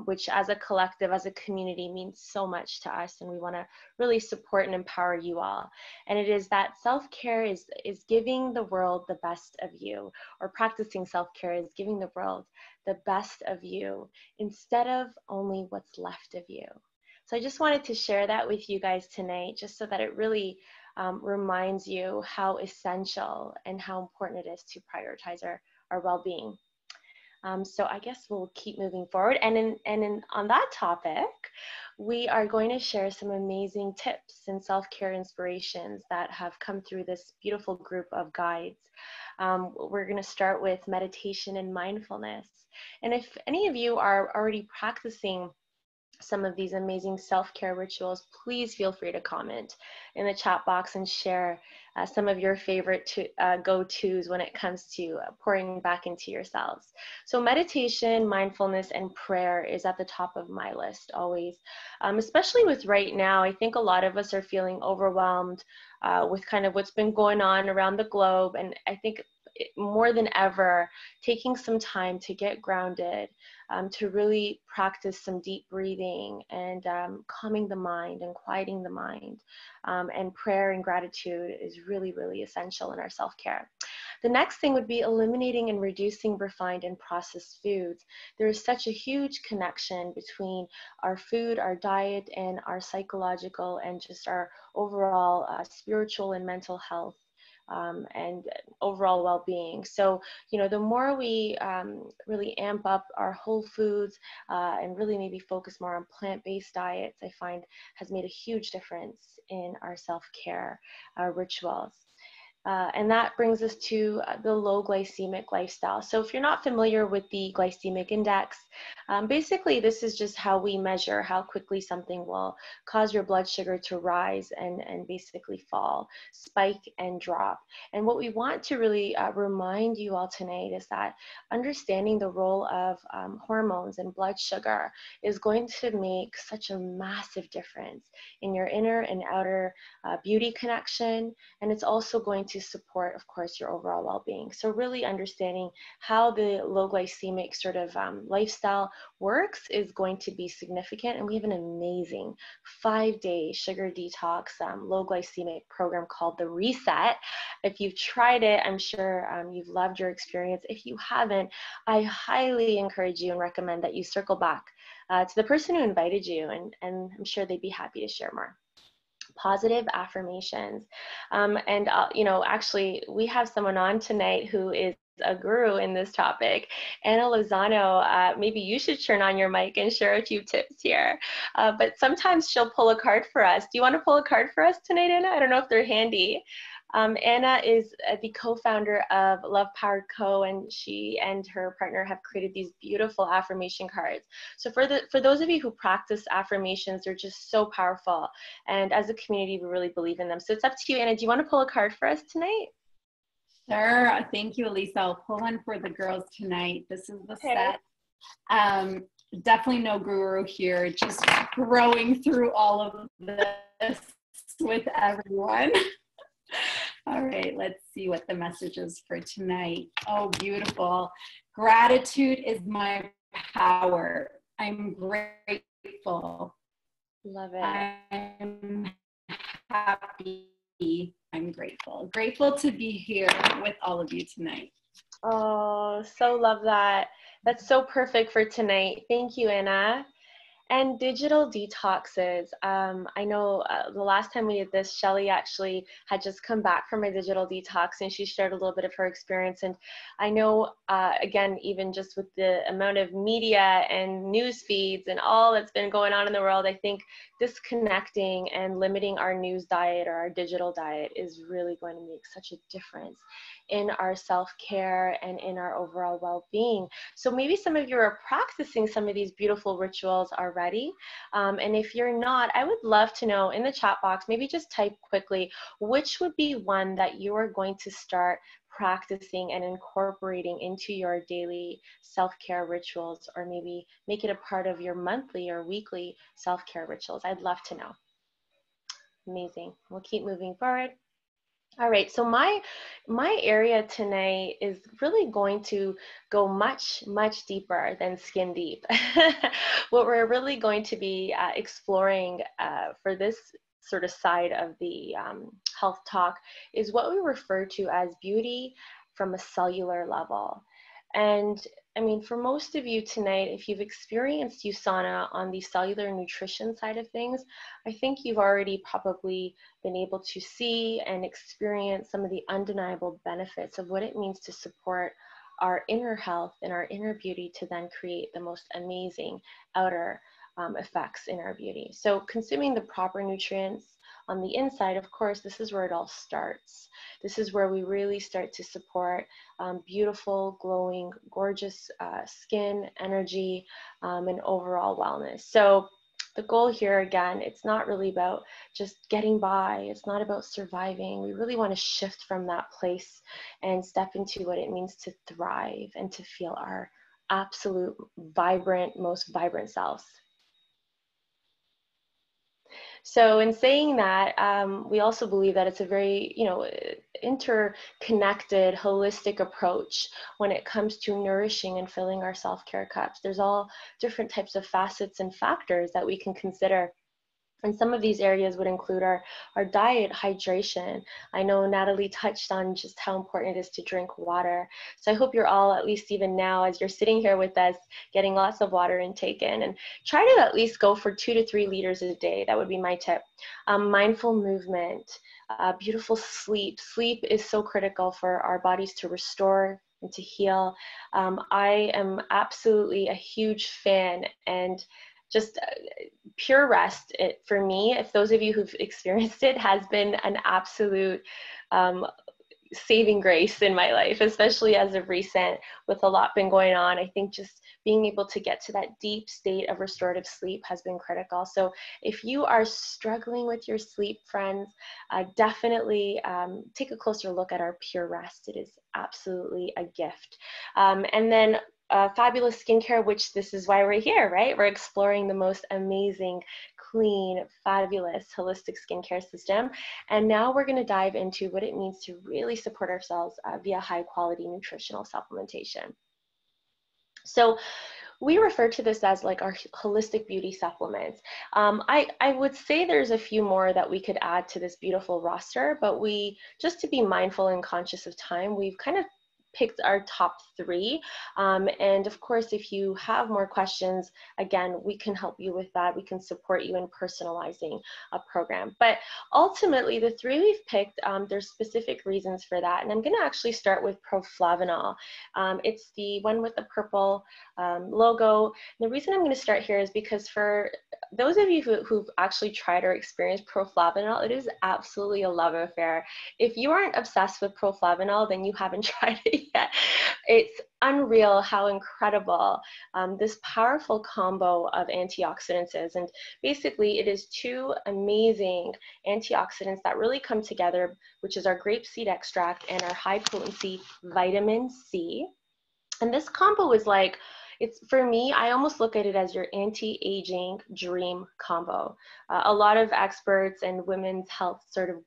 which as a collective, as a community, means so much to us, and we want to really support and empower you all. And it is that self-care is giving the world the best of you, or practicing self-care is giving the world the best of you instead of only what's left of you. So I just wanted to share that with you guys tonight, just so that it really reminds you how essential and how important it is to prioritize our well-being. So I guess we'll keep moving forward. And on that topic, we are going to share some amazing tips and self-care inspirations that have come through this beautiful group of guides. We're going to start with meditation and mindfulness. And if any of you are already practicing some of these amazing self-care rituals, please feel free to comment in the chat box and share some of your favorite go-tos when it comes to pouring back into yourselves. So meditation, mindfulness, and prayer is at the top of my list always, especially with right now. I think a lot of us are feeling overwhelmed with kind of what's been going on around the globe, and I think more than ever, taking some time to get grounded, to really practice some deep breathing and calming the mind and quieting the mind, and prayer and gratitude is really, really essential in our self-care. The next thing would be eliminating and reducing refined and processed foods. There is such a huge connection between our food, our diet, and our psychological and just our overall spiritual and mental health. And overall well-being. So, you know, the more we really amp up our whole foods and really maybe focus more on plant-based diets, I find has made a huge difference in our self-care rituals. And that brings us to the low glycemic lifestyle. So if you're not familiar with the glycemic index, basically this is just how we measure how quickly something will cause your blood sugar to rise and basically fall, spike and drop. And what we want to really remind you all tonight is that understanding the role of hormones and blood sugar is going to make such a massive difference in your inner and outer beauty connection. And it's also going to support, of course, your overall well-being. So really understanding how the low glycemic sort of lifestyle works is going to be significant. And we have an amazing 5-day sugar detox low glycemic program called the Reset. If you've tried it, I'm sure you've loved your experience. If you haven't, I highly encourage you and recommend that you circle back to the person who invited you, and I'm sure they'd be happy to share more. Positive affirmations. You know, actually, we have someone on tonight who is a guru in this topic. Anna Lozano, maybe you should turn on your mic and share a few tips here. But sometimes she'll pull a card for us. Do you want to pull a card for us tonight, Anna? I don't know if they're handy. Anna is the co-founder of Love Powered Co, and she and her partner have created these beautiful affirmation cards. So for those of you who practice affirmations, they're just so powerful. And as a community, we really believe in them. So it's up to you, Anna. Do you want to pull a card for us tonight? Sure. Thank you, Elisa. I'll pull one for the girls tonight. This is the set. Definitely no guru here, just growing through all of this with everyone. All right, let's see what the message is for tonight. Oh, beautiful. Gratitude is my power. I'm grateful. Love it. I'm happy. I'm grateful. Grateful to be here with all of you tonight. Oh, so love that. That's so perfect for tonight. Thank you, Anna. And digital detoxes. I know the last time we did this, Shelly actually had just come back from a digital detox, and she shared a little bit of her experience. And I know, again, even just with the amount of media and news feeds and all that's been going on in the world, I think disconnecting and limiting our news diet or our digital diet is really going to make such a difference in our self-care and in our overall well-being. So maybe some of you are practicing some of these beautiful rituals already. And if you're not, I would love to know in the chat box, maybe just type quickly, which would be one that you are going to start practicing and incorporating into your daily self-care rituals, or maybe make it a part of your monthly or weekly self-care rituals. I'd love to know. Amazing. We'll keep moving forward. All right, so my area tonight is really going to go much deeper than skin deep. What we're really going to be exploring for this sort of side of the health talk is what we refer to as beauty from a cellular level. And I mean, for most of you tonight, if you've experienced USANA on the cellular nutrition side of things, I think you've already probably been able to see and experience some of the undeniable benefits of what it means to support our inner health and our inner beauty to then create the most amazing outer effects in our beauty. So consuming the proper nutrients on the inside, of course, this is where it all starts. This is where we really start to support beautiful, glowing, gorgeous skin, energy, and overall wellness. So the goal here, again, it's not really about just getting by. It's not about surviving. We really want to shift from that place and step into what it means to thrive and to feel our absolute vibrant, most vibrant selves. So in saying that, we also believe that it's a very, interconnected, holistic approach when it comes to nourishing and filling our self-care cups. There's all different types of facets and factors that we can consider. And some of these areas would include our diet, hydration. I know Natalie touched on just how important it is to drink water. So I hope you're all, at least even now, as you're sitting here with us, getting lots of water intake in. And try to at least go for 2 to 3 liters a day. That would be my tip. Mindful movement, beautiful sleep. Sleep is so critical for our bodies to restore and to heal. I am absolutely a huge fan, and just pure rest, for me, if those of you who've experienced it, has been an absolute saving grace in my life, especially as of recent, with a lot been going on. I think just being able to get to that deep state of restorative sleep has been critical. So if you are struggling with your sleep, friends, definitely take a closer look at our Pure Rest. It is absolutely a gift. And then fabulous skincare, which this is why we're here, right? We're exploring the most amazing, clean, fabulous, holistic skincare system. And now we're going to dive into what it means to really support ourselves via high quality nutritional supplementation. So we refer to this as like our holistic beauty supplements. I would say there's a few more that we could add to this beautiful roster, but just to be mindful and conscious of time, we've kind of picked our top 3. And of course, if you have more questions, again, we can help you with that. We can support you in personalizing a program. But ultimately, the 3 we've picked, there's specific reasons for that. And I'm going to actually start with proflavanol. It's the one with the purple logo. The reason I'm going to start here is because for those of you who've actually tried or experienced proflavanol, it is absolutely a love affair. If you aren't obsessed with proflavanol, then you haven't tried it yet. It's unreal how incredible this powerful combo of antioxidants is. And basically, it is two amazing antioxidants that really come together, which is our grapeseed extract and our high potency vitamin C. And this combo is like, it's, for me, I almost look at it as your anti-aging dream combo. A lot of experts and women's health sort of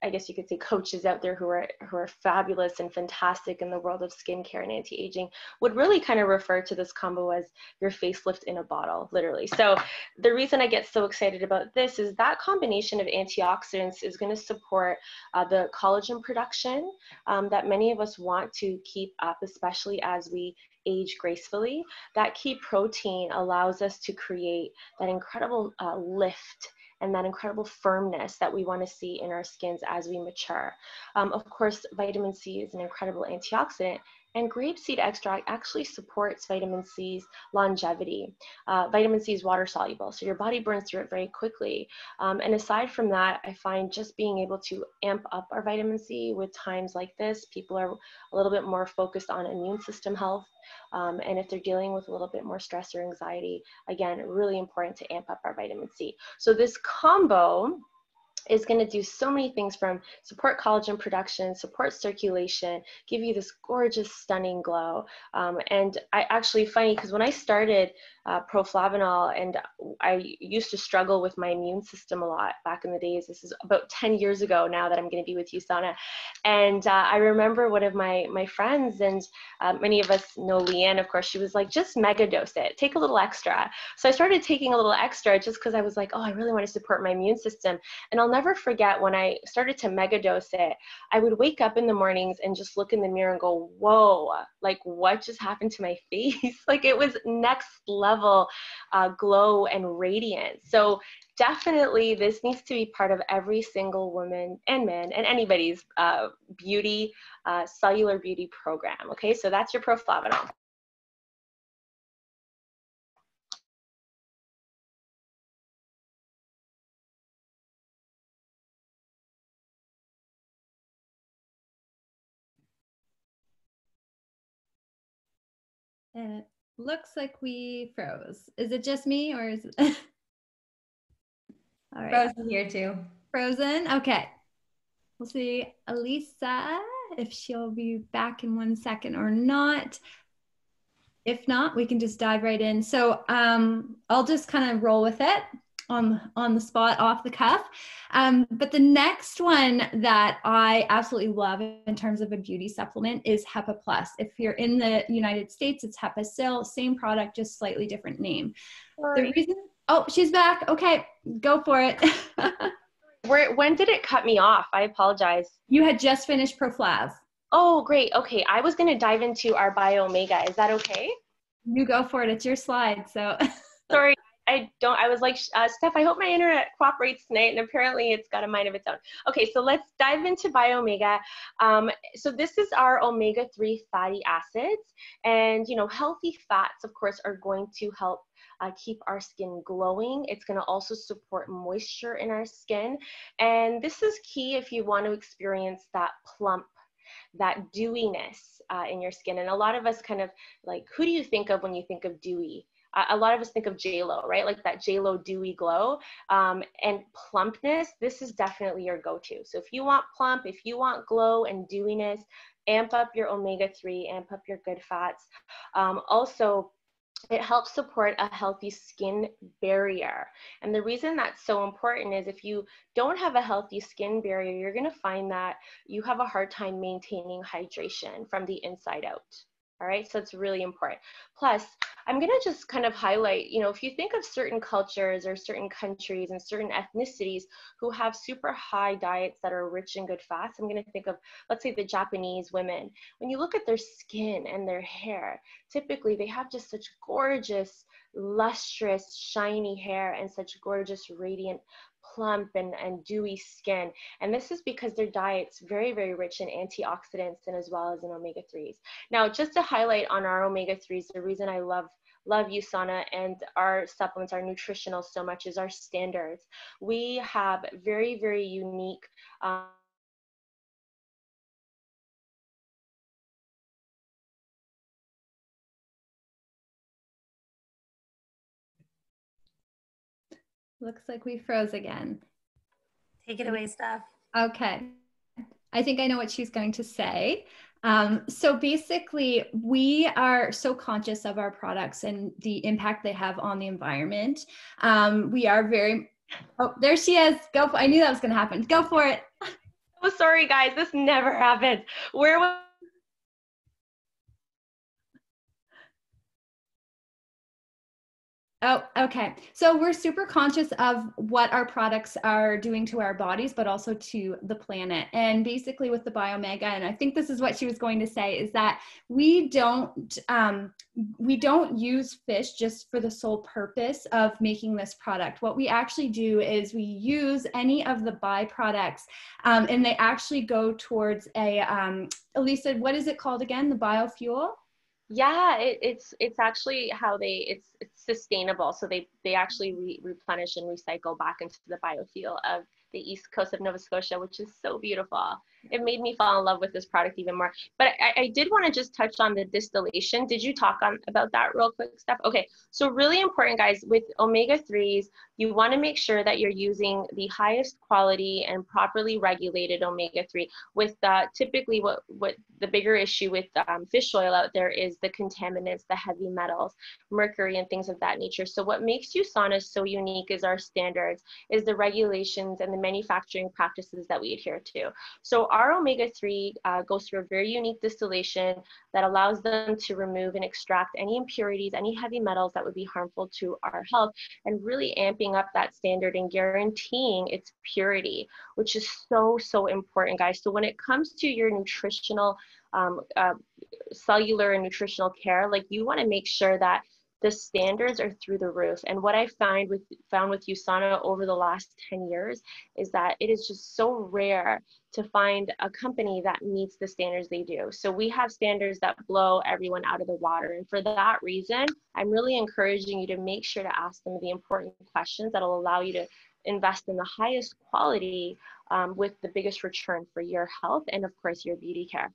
I guess you could say coaches out there who are fabulous and fantastic in the world of skincare and anti-aging would really kind of refer to this combo as your facelift in a bottle, literally. So the reason I get so excited about this is that combination of antioxidants is going to support the collagen production that many of us want to keep up, especially as we age gracefully. That key protein allows us to create that incredible lift and that incredible firmness that we want to see in our skins as we mature. Of course, vitamin C is an incredible antioxidant, and grapeseed extract actually supports vitamin C's longevity. Vitamin C is water soluble, so your body burns through it very quickly. And aside from that, I find just being able to amp up our vitamin C with times like this, people are a little bit more focused on immune system health. And if they're dealing with a little bit more stress or anxiety, again, really important to amp up our vitamin C. So this combo is going to do so many things, from support collagen production, support circulation, give you this gorgeous, stunning glow. And I actually, funny, because when I started proflavanol, and I used to struggle with my immune system a lot back in the days. This is about 10 years ago now that I'm going to be with you, Sana. And I remember one of my friends, and many of us know Leanne, of course, she was like, just mega dose it, take a little extra. So I started taking a little extra just because I was like, oh, I really want to support my immune system. And I'll never forget when I started to mega dose it, I would wake up in the mornings and just look in the mirror and go, whoa, like what just happened to my face? Like it was next level glow and radiance. So definitely this needs to be part of every single woman and man and anybody's beauty, cellular beauty program. Okay, so that's your proflavanol. It looks like we froze. Is it just me, or is it? All right. Frozen here too. Frozen. Okay. We'll see Elisa if she'll be back in 1 second or not. If not, we can just dive right in. So I'll just kind of roll with it on the spot, off the cuff. But the next one that I absolutely love in terms of a beauty supplement is HEPA Plus. If you're in the United States, it's HEPA Sil, same product, just slightly different name. The reason, oh, she's back. Okay, go for it. When did it cut me off? I apologize. You had just finished Proflav. Oh, great. Okay, I was going to dive into our Bio Omega. Is that okay? You go for it. It's your slide. So sorry, I was like, Steph, I hope my internet cooperates tonight, and apparently it's got a mind of its own. Okay, so let's dive into Bio Omega. So this is our omega-3 fatty acids, and you know, healthy fats, of course, are going to help keep our skin glowing. It's going to also support moisture in our skin, and this is key if you want to experience that plump, that dewiness in your skin. And a lot of us kind of like, who do you think of when you think of dewy? A lot of us think of J-Lo, right? Like that J-Lo dewy glow. And plumpness, this is definitely your go-to. So if you want plump, if you want glow and dewiness, amp up your omega-3, amp up your good fats. Also, it helps support a healthy skin barrier. And the reason that's so important is if you don't have a healthy skin barrier, you're going to find that you have a hard time maintaining hydration from the inside out. All right, so it's really important. Plus, I'm going to just kind of highlight, you know, if you think of certain cultures or certain countries and certain ethnicities who have super high diets that are rich in good fats, I'm going to think of, let's say, the Japanese women. When you look at their skin and their hair, typically they have just such gorgeous, lustrous, shiny hair and such gorgeous, radiant, plump and dewy skin. And this is because their diet's very, very rich in antioxidants and as well as in omega-3s. Now, just to highlight on our omega-3s, the reason I love USANA and our supplements, our nutritional so much is our standards. We have very, very unique Looks like we froze again. Take it away, Steph. Okay. I think I know what she's going to say. So basically, we are so conscious of our products and the impact they have on the environment. We are very, oh, there she is. Go for, I knew that was going to happen. Go for it. Oh, sorry, guys. This never happens. Where was Oh, okay. So we're super conscious of what our products are doing to our bodies, but also to the planet. And basically with the Biomega, and I think this is what she was going to say, is that we don't use fish just for the sole purpose of making this product. What we actually do is we use any of the byproducts, and they actually go towards a, Elisa, what is it called again? The biofuel? Yeah, it's actually how it's sustainable. So they actually replenish and recycle back into the biofuel of the east coast of Nova Scotia, which is so beautiful. It made me fall in love with this product even more. But I did want to just touch on the distillation. Did you talk about that real quick, Steph? Okay, so really important, guys, with omega-3s, you want to make sure that you're using the highest quality and properly regulated omega-3. With typically what the bigger issue with fish oil out there is the contaminants, the heavy metals, mercury, and things of that nature. So what makes USANA so unique is our standards, is the regulations and the manufacturing practices that we adhere to. So our omega-3 goes through a very unique distillation that allows them to remove and extract any impurities, any heavy metals that would be harmful to our health, and really amping up that standard and guaranteeing its purity, which is so, so important, guys. So when it comes to your nutritional, cellular and nutritional care, like you want to make sure that the standards are through the roof. And what I found with USANA over the last 10 years is that it is just so rare to find a company that meets the standards they do. So we have standards that blow everyone out of the water. And for that reason, I'm really encouraging you to make sure to ask them the important questions that will allow you to invest in the highest quality with the biggest return for your health and of course your beauty care.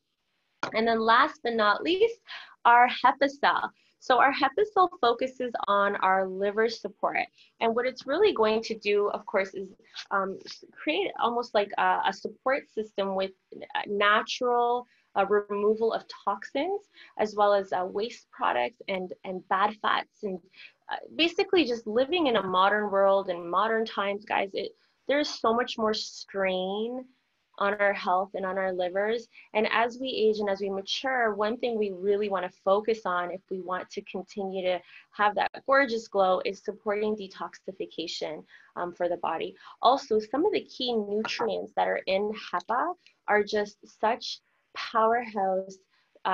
And then last but not least, our HepaCell. So our HepaCell focuses on our liver support. And what it's really going to do, of course, is create almost like a support system with natural removal of toxins, as well as waste products and bad fats. And basically just living in a modern world and modern times, guys, there's so much more strain on our health and on our livers. And as we age and as we mature, one thing we really want to focus on if we want to continue to have that gorgeous glow is supporting detoxification for the body. Also, some of the key nutrients that are in HEPA are just such powerhouse,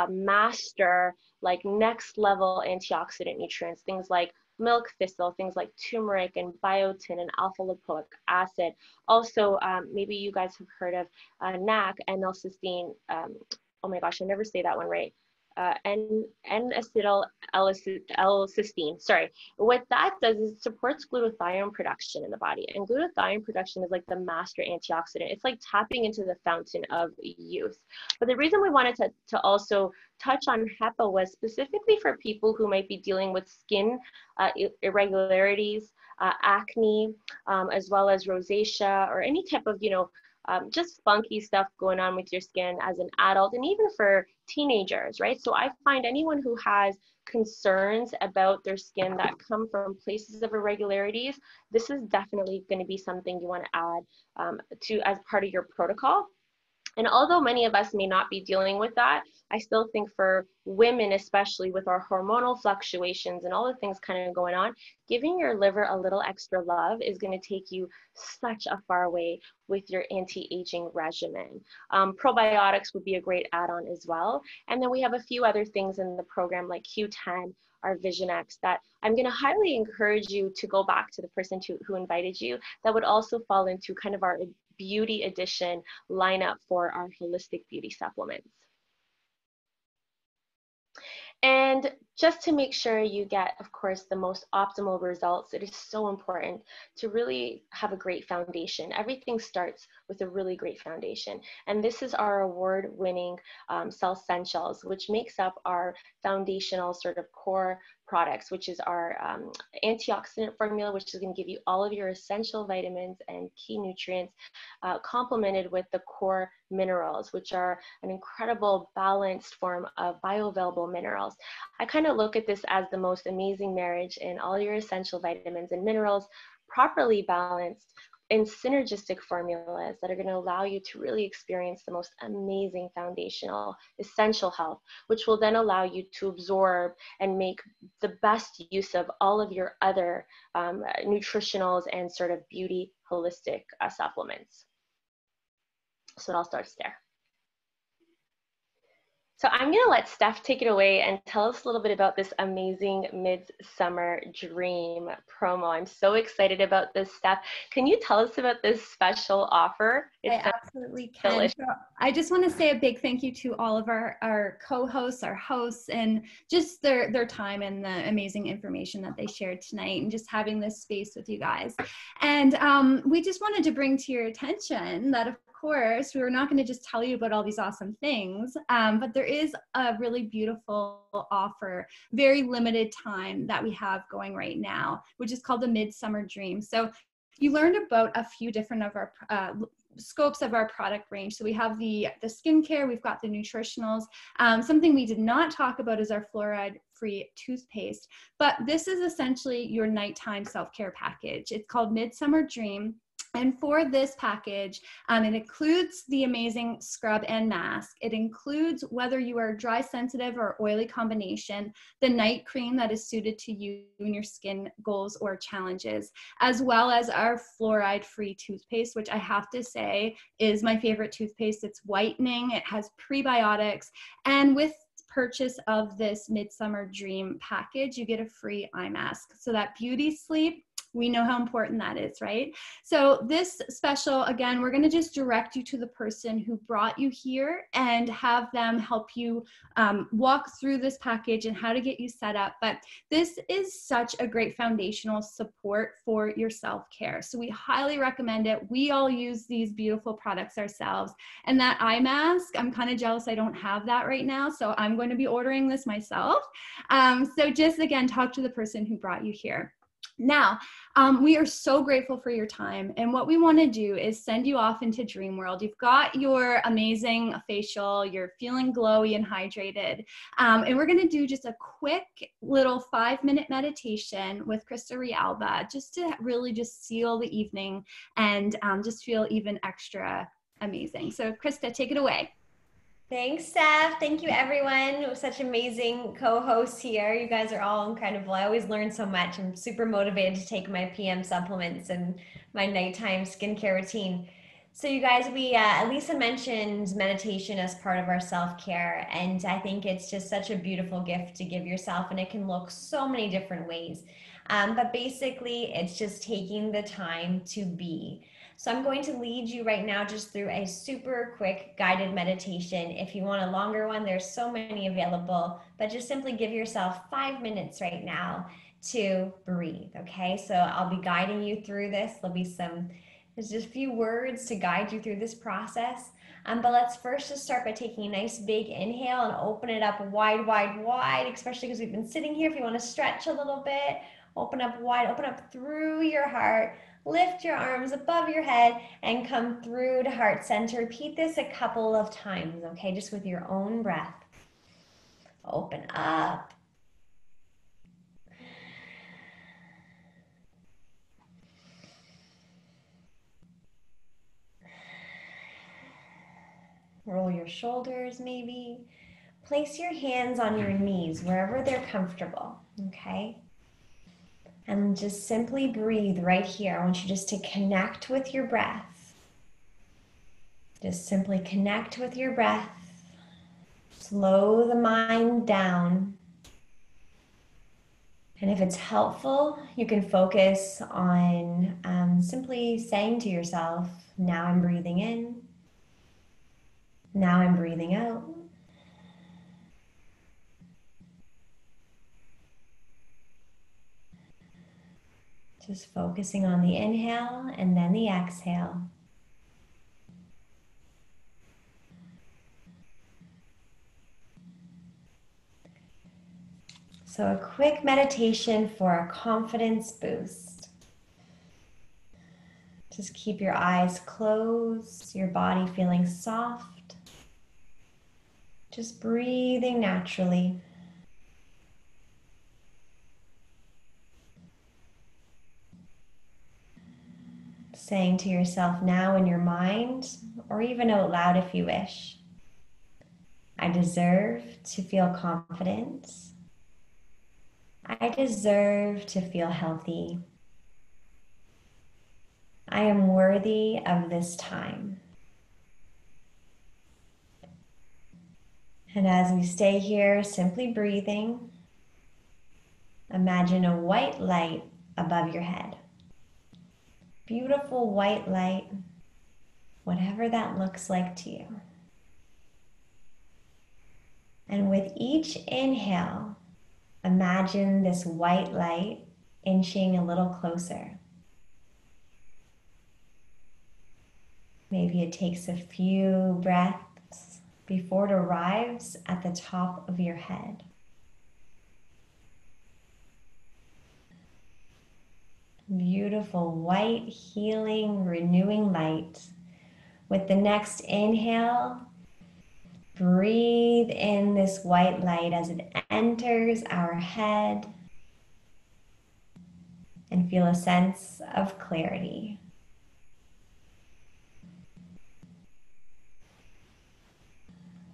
master, like next level antioxidant nutrients, things like milk thistle, things like turmeric and biotin and alpha lipoic acid. Also, maybe you guys have heard of NAC, N-L-cysteine. Oh my gosh, I never say that one right. N-acetyl L-cysteine. Sorry. What that does is it supports glutathione production in the body. And glutathione production is like the master antioxidant. It's like tapping into the fountain of youth. But the reason we wanted to also touch on HEPA was specifically for people who might be dealing with skin irregularities, acne, as well as rosacea or any type of, just funky stuff going on with your skin as an adult, and even for teenagers, right? So I find anyone who has concerns about their skin that come from places of irregularities, this is definitely going to be something you want to add to as part of your protocol. And although many of us may not be dealing with that, I still think for women, especially with our hormonal fluctuations and all the things kind of going on, giving your liver a little extra love is going to take you such a far way with your anti-aging regimen. Probiotics would be a great add-on as well. And then we have a few other things in the program like Q10, our Vision X, that I'm going to highly encourage you to go back to the person who invited you, that would also fall into kind of our beauty edition lineup for our holistic beauty supplements. And just to make sure you get, of course, the most optimal results, it is so important to really have a great foundation. Everything starts with a really great foundation. And this is our award-winning Cellsentials, which makes up our foundational sort of core products, which is our antioxidant formula, which is going to give you all of your essential vitamins and key nutrients, complemented with the core minerals, which are an incredible balanced form of bioavailable minerals. I kind of look at this as the most amazing marriage in all your essential vitamins and minerals, properly balanced in synergistic formulas that are going to allow you to really experience the most amazing foundational essential health, which will then allow you to absorb and make the best use of all of your other nutritionals and sort of beauty holistic supplements. So it all starts there. So I'm going to let Steph take it away and tell us a little bit about this amazing Midsummer Dream promo. I'm so excited about this, Steph. Can you tell us about this special offer? I absolutely can. So I just want to say a big thank you to all of our co-hosts, our hosts, and just their time and the amazing information that they shared tonight, and just having this space with you guys. And we just wanted to bring to your attention that, of course, we were not going to just tell you about all these awesome things, but there is a really beautiful offer, very limited time that we have going right now, which is called the Midsummer Dream. So you learned about a few different of our scopes of our product range. So we have the skincare, we've got the nutritionals. Something we did not talk about is our fluoride-free toothpaste, but this is essentially your nighttime self-care package. It's called Midsummer Dream. And for this package, it includes the amazing scrub and mask. It includes, whether you are dry sensitive or oily combination, the night cream that is suited to you and your skin goals or challenges, as well as our fluoride-free toothpaste, which I have to say is my favorite toothpaste. It's whitening, it has prebiotics, and with purchase of this Midsummer Dream package, you get a free eye mask. So that beauty sleep, we know how important that is, right? So this special, again, we're going to just direct you to the person who brought you here and have them help you walk through this package and how to get you set up. But this is such a great foundational support for your self-care. So we highly recommend it. We all use these beautiful products ourselves. And that eye mask, I'm kind of jealous I don't have that right now. So I'm going to be ordering this myself. So just, again, talk to the person who brought you here. Now, we are so grateful for your time, and what we want to do is send you off into dream world. You've got your amazing facial, you're feeling glowy and hydrated, and we're going to do just a quick little 5-minute meditation with Christa Realba, just to really just seal the evening and just feel even extra amazing. So Christa, take it away. Thanks, Steph. Thank you, everyone. It was such amazing co-hosts here. You guys are all incredible. I always learn so much. I'm super motivated to take my PM supplements and my nighttime skincare routine. So you guys, Lisa mentioned meditation as part of our self-care, and I think it's just such a beautiful gift to give yourself, and it can look so many different ways. But basically, it's just taking the time to be. So I'm going to lead you right now just through a super quick guided meditation. If you want a longer one, there's so many available, but just simply give yourself 5 minutes right now to breathe, okay? So I'll be guiding you through this. There's just a few words to guide you through this process. But let's first just start by taking a nice big inhale and open it up wide, wide, wide, especially because we've been sitting here. If you want to stretch a little bit, open up wide, open up through your heart. Lift your arms above your head and come through to heart center. Repeat this a couple of times, okay? Just with your own breath. Open up. your shoulders maybe. Place your hands on your knees, wherever they're comfortable, okay? And just simply breathe right here. I want you just to connect with your breath. Just simply connect with your breath. Slow the mind down. And if it's helpful, you can focus on simply saying to yourself, now I'm breathing in, now I'm breathing out. Just focusing on the inhale and then the exhale. So a quick meditation for a confidence boost. Just keep your eyes closed, your body feeling soft. Just breathing naturally. Saying to yourself now in your mind, or even out loud if you wish, I deserve to feel confident. I deserve to feel healthy. I am worthy of this time. And as we stay here, simply breathing, imagine a white light above your head. Beautiful white light, whatever that looks like to you. And with each inhale, imagine this white light inching a little closer. Maybe it takes a few breaths before it arrives at the top of your head. Beautiful white, healing, renewing light. With the next inhale, breathe in this white light as it enters our head and feel a sense of clarity.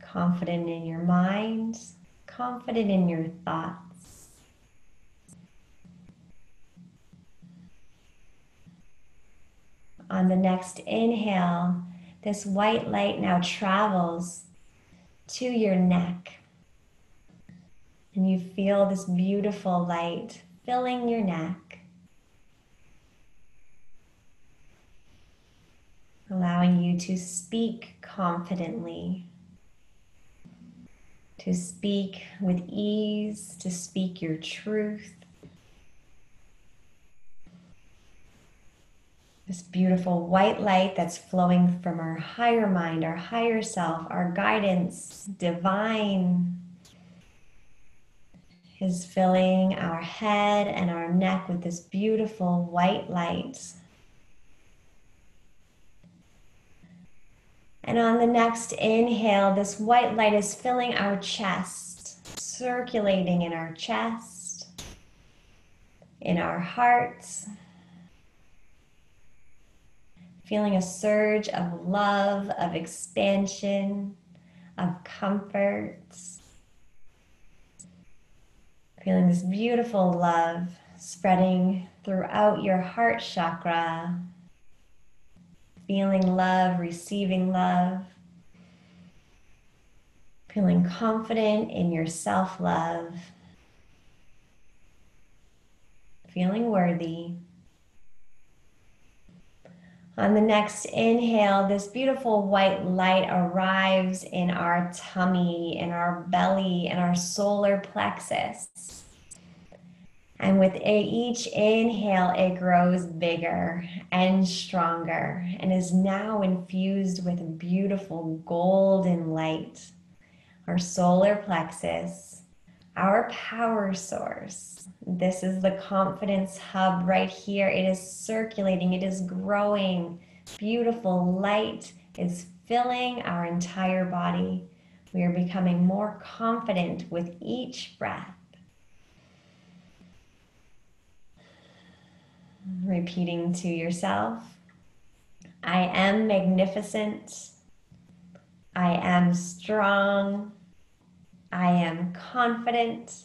Confident in your mind, confident in your thoughts. On the next inhale, this white light now travels to your neck. And you feel this beautiful light filling your neck, allowing you to speak confidently, to speak with ease, to speak your truth. This beautiful white light that's flowing from our higher mind, our higher self, our guidance, divine, is filling our head and our neck with this beautiful white light. And on the next inhale, this white light is filling our chest, circulating in our chest, in our hearts. Feeling a surge of love, of expansion, of comfort. Feeling this beautiful love spreading throughout your heart chakra. Feeling love, receiving love. Feeling confident in your self-love. Feeling worthy. On the next inhale, this beautiful white light arrives in our tummy, in our belly, in our solar plexus. And with each inhale, it grows bigger and stronger and is now infused with a beautiful golden light. Our solar plexus, our power source. This is the confidence hub right here. It is circulating, it is growing. Beautiful light is filling our entire body. We are becoming more confident with each breath. Repeating to yourself, I am magnificent. I am strong. I am confident.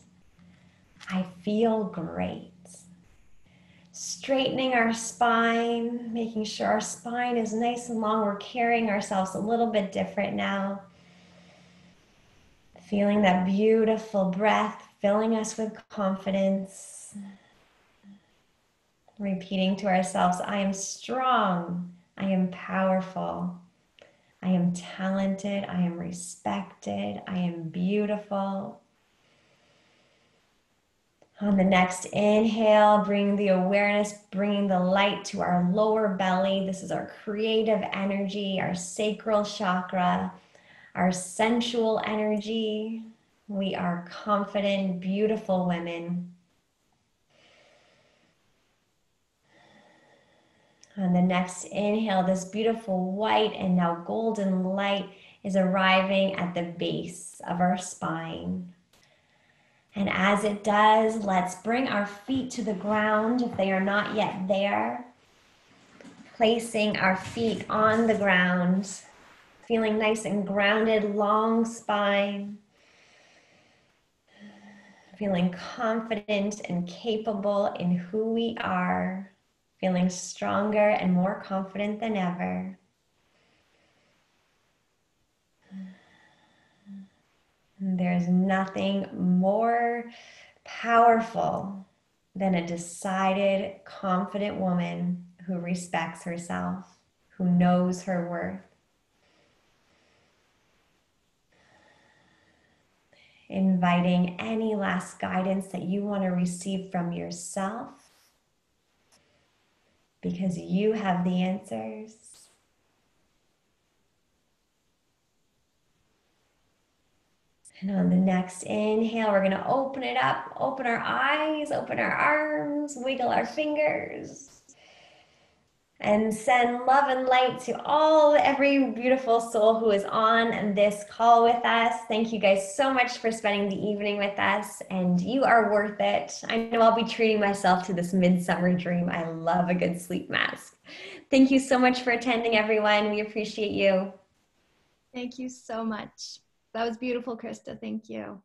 I feel great. Straightening our spine, making sure our spine is nice and long. We're carrying ourselves a little bit different now. Feeling that beautiful breath filling us with confidence. Repeating to ourselves, I am strong. I am powerful. I am talented. I am respected. I am beautiful. On the next inhale, bring the awareness, bringing the light to our lower belly. This is our creative energy, our sacral chakra, our sensual energy. We are confident, beautiful women. On the next inhale, this beautiful white and now golden light is arriving at the base of our spine. And as it does, let's bring our feet to the ground if they are not yet there. Placing our feet on the ground, feeling nice and grounded, long spine. Feeling confident and capable in who we are. Feeling stronger and more confident than ever. There's nothing more powerful than a decided, confident woman who respects herself, who knows her worth. Inviting any last guidance that you want to receive from yourself, because you have the answers. And on the next inhale, we're going to open it up, open our eyes, open our arms, wiggle our fingers, and send love and light to every beautiful soul who is on this call with us. Thank you guys so much for spending the evening with us, and you are worth it. I know I'll be treating myself to this midsummer dream. I love a good sleep mask. Thank you so much for attending, everyone. We appreciate you. Thank you so much. That was beautiful, Christa. Thank you.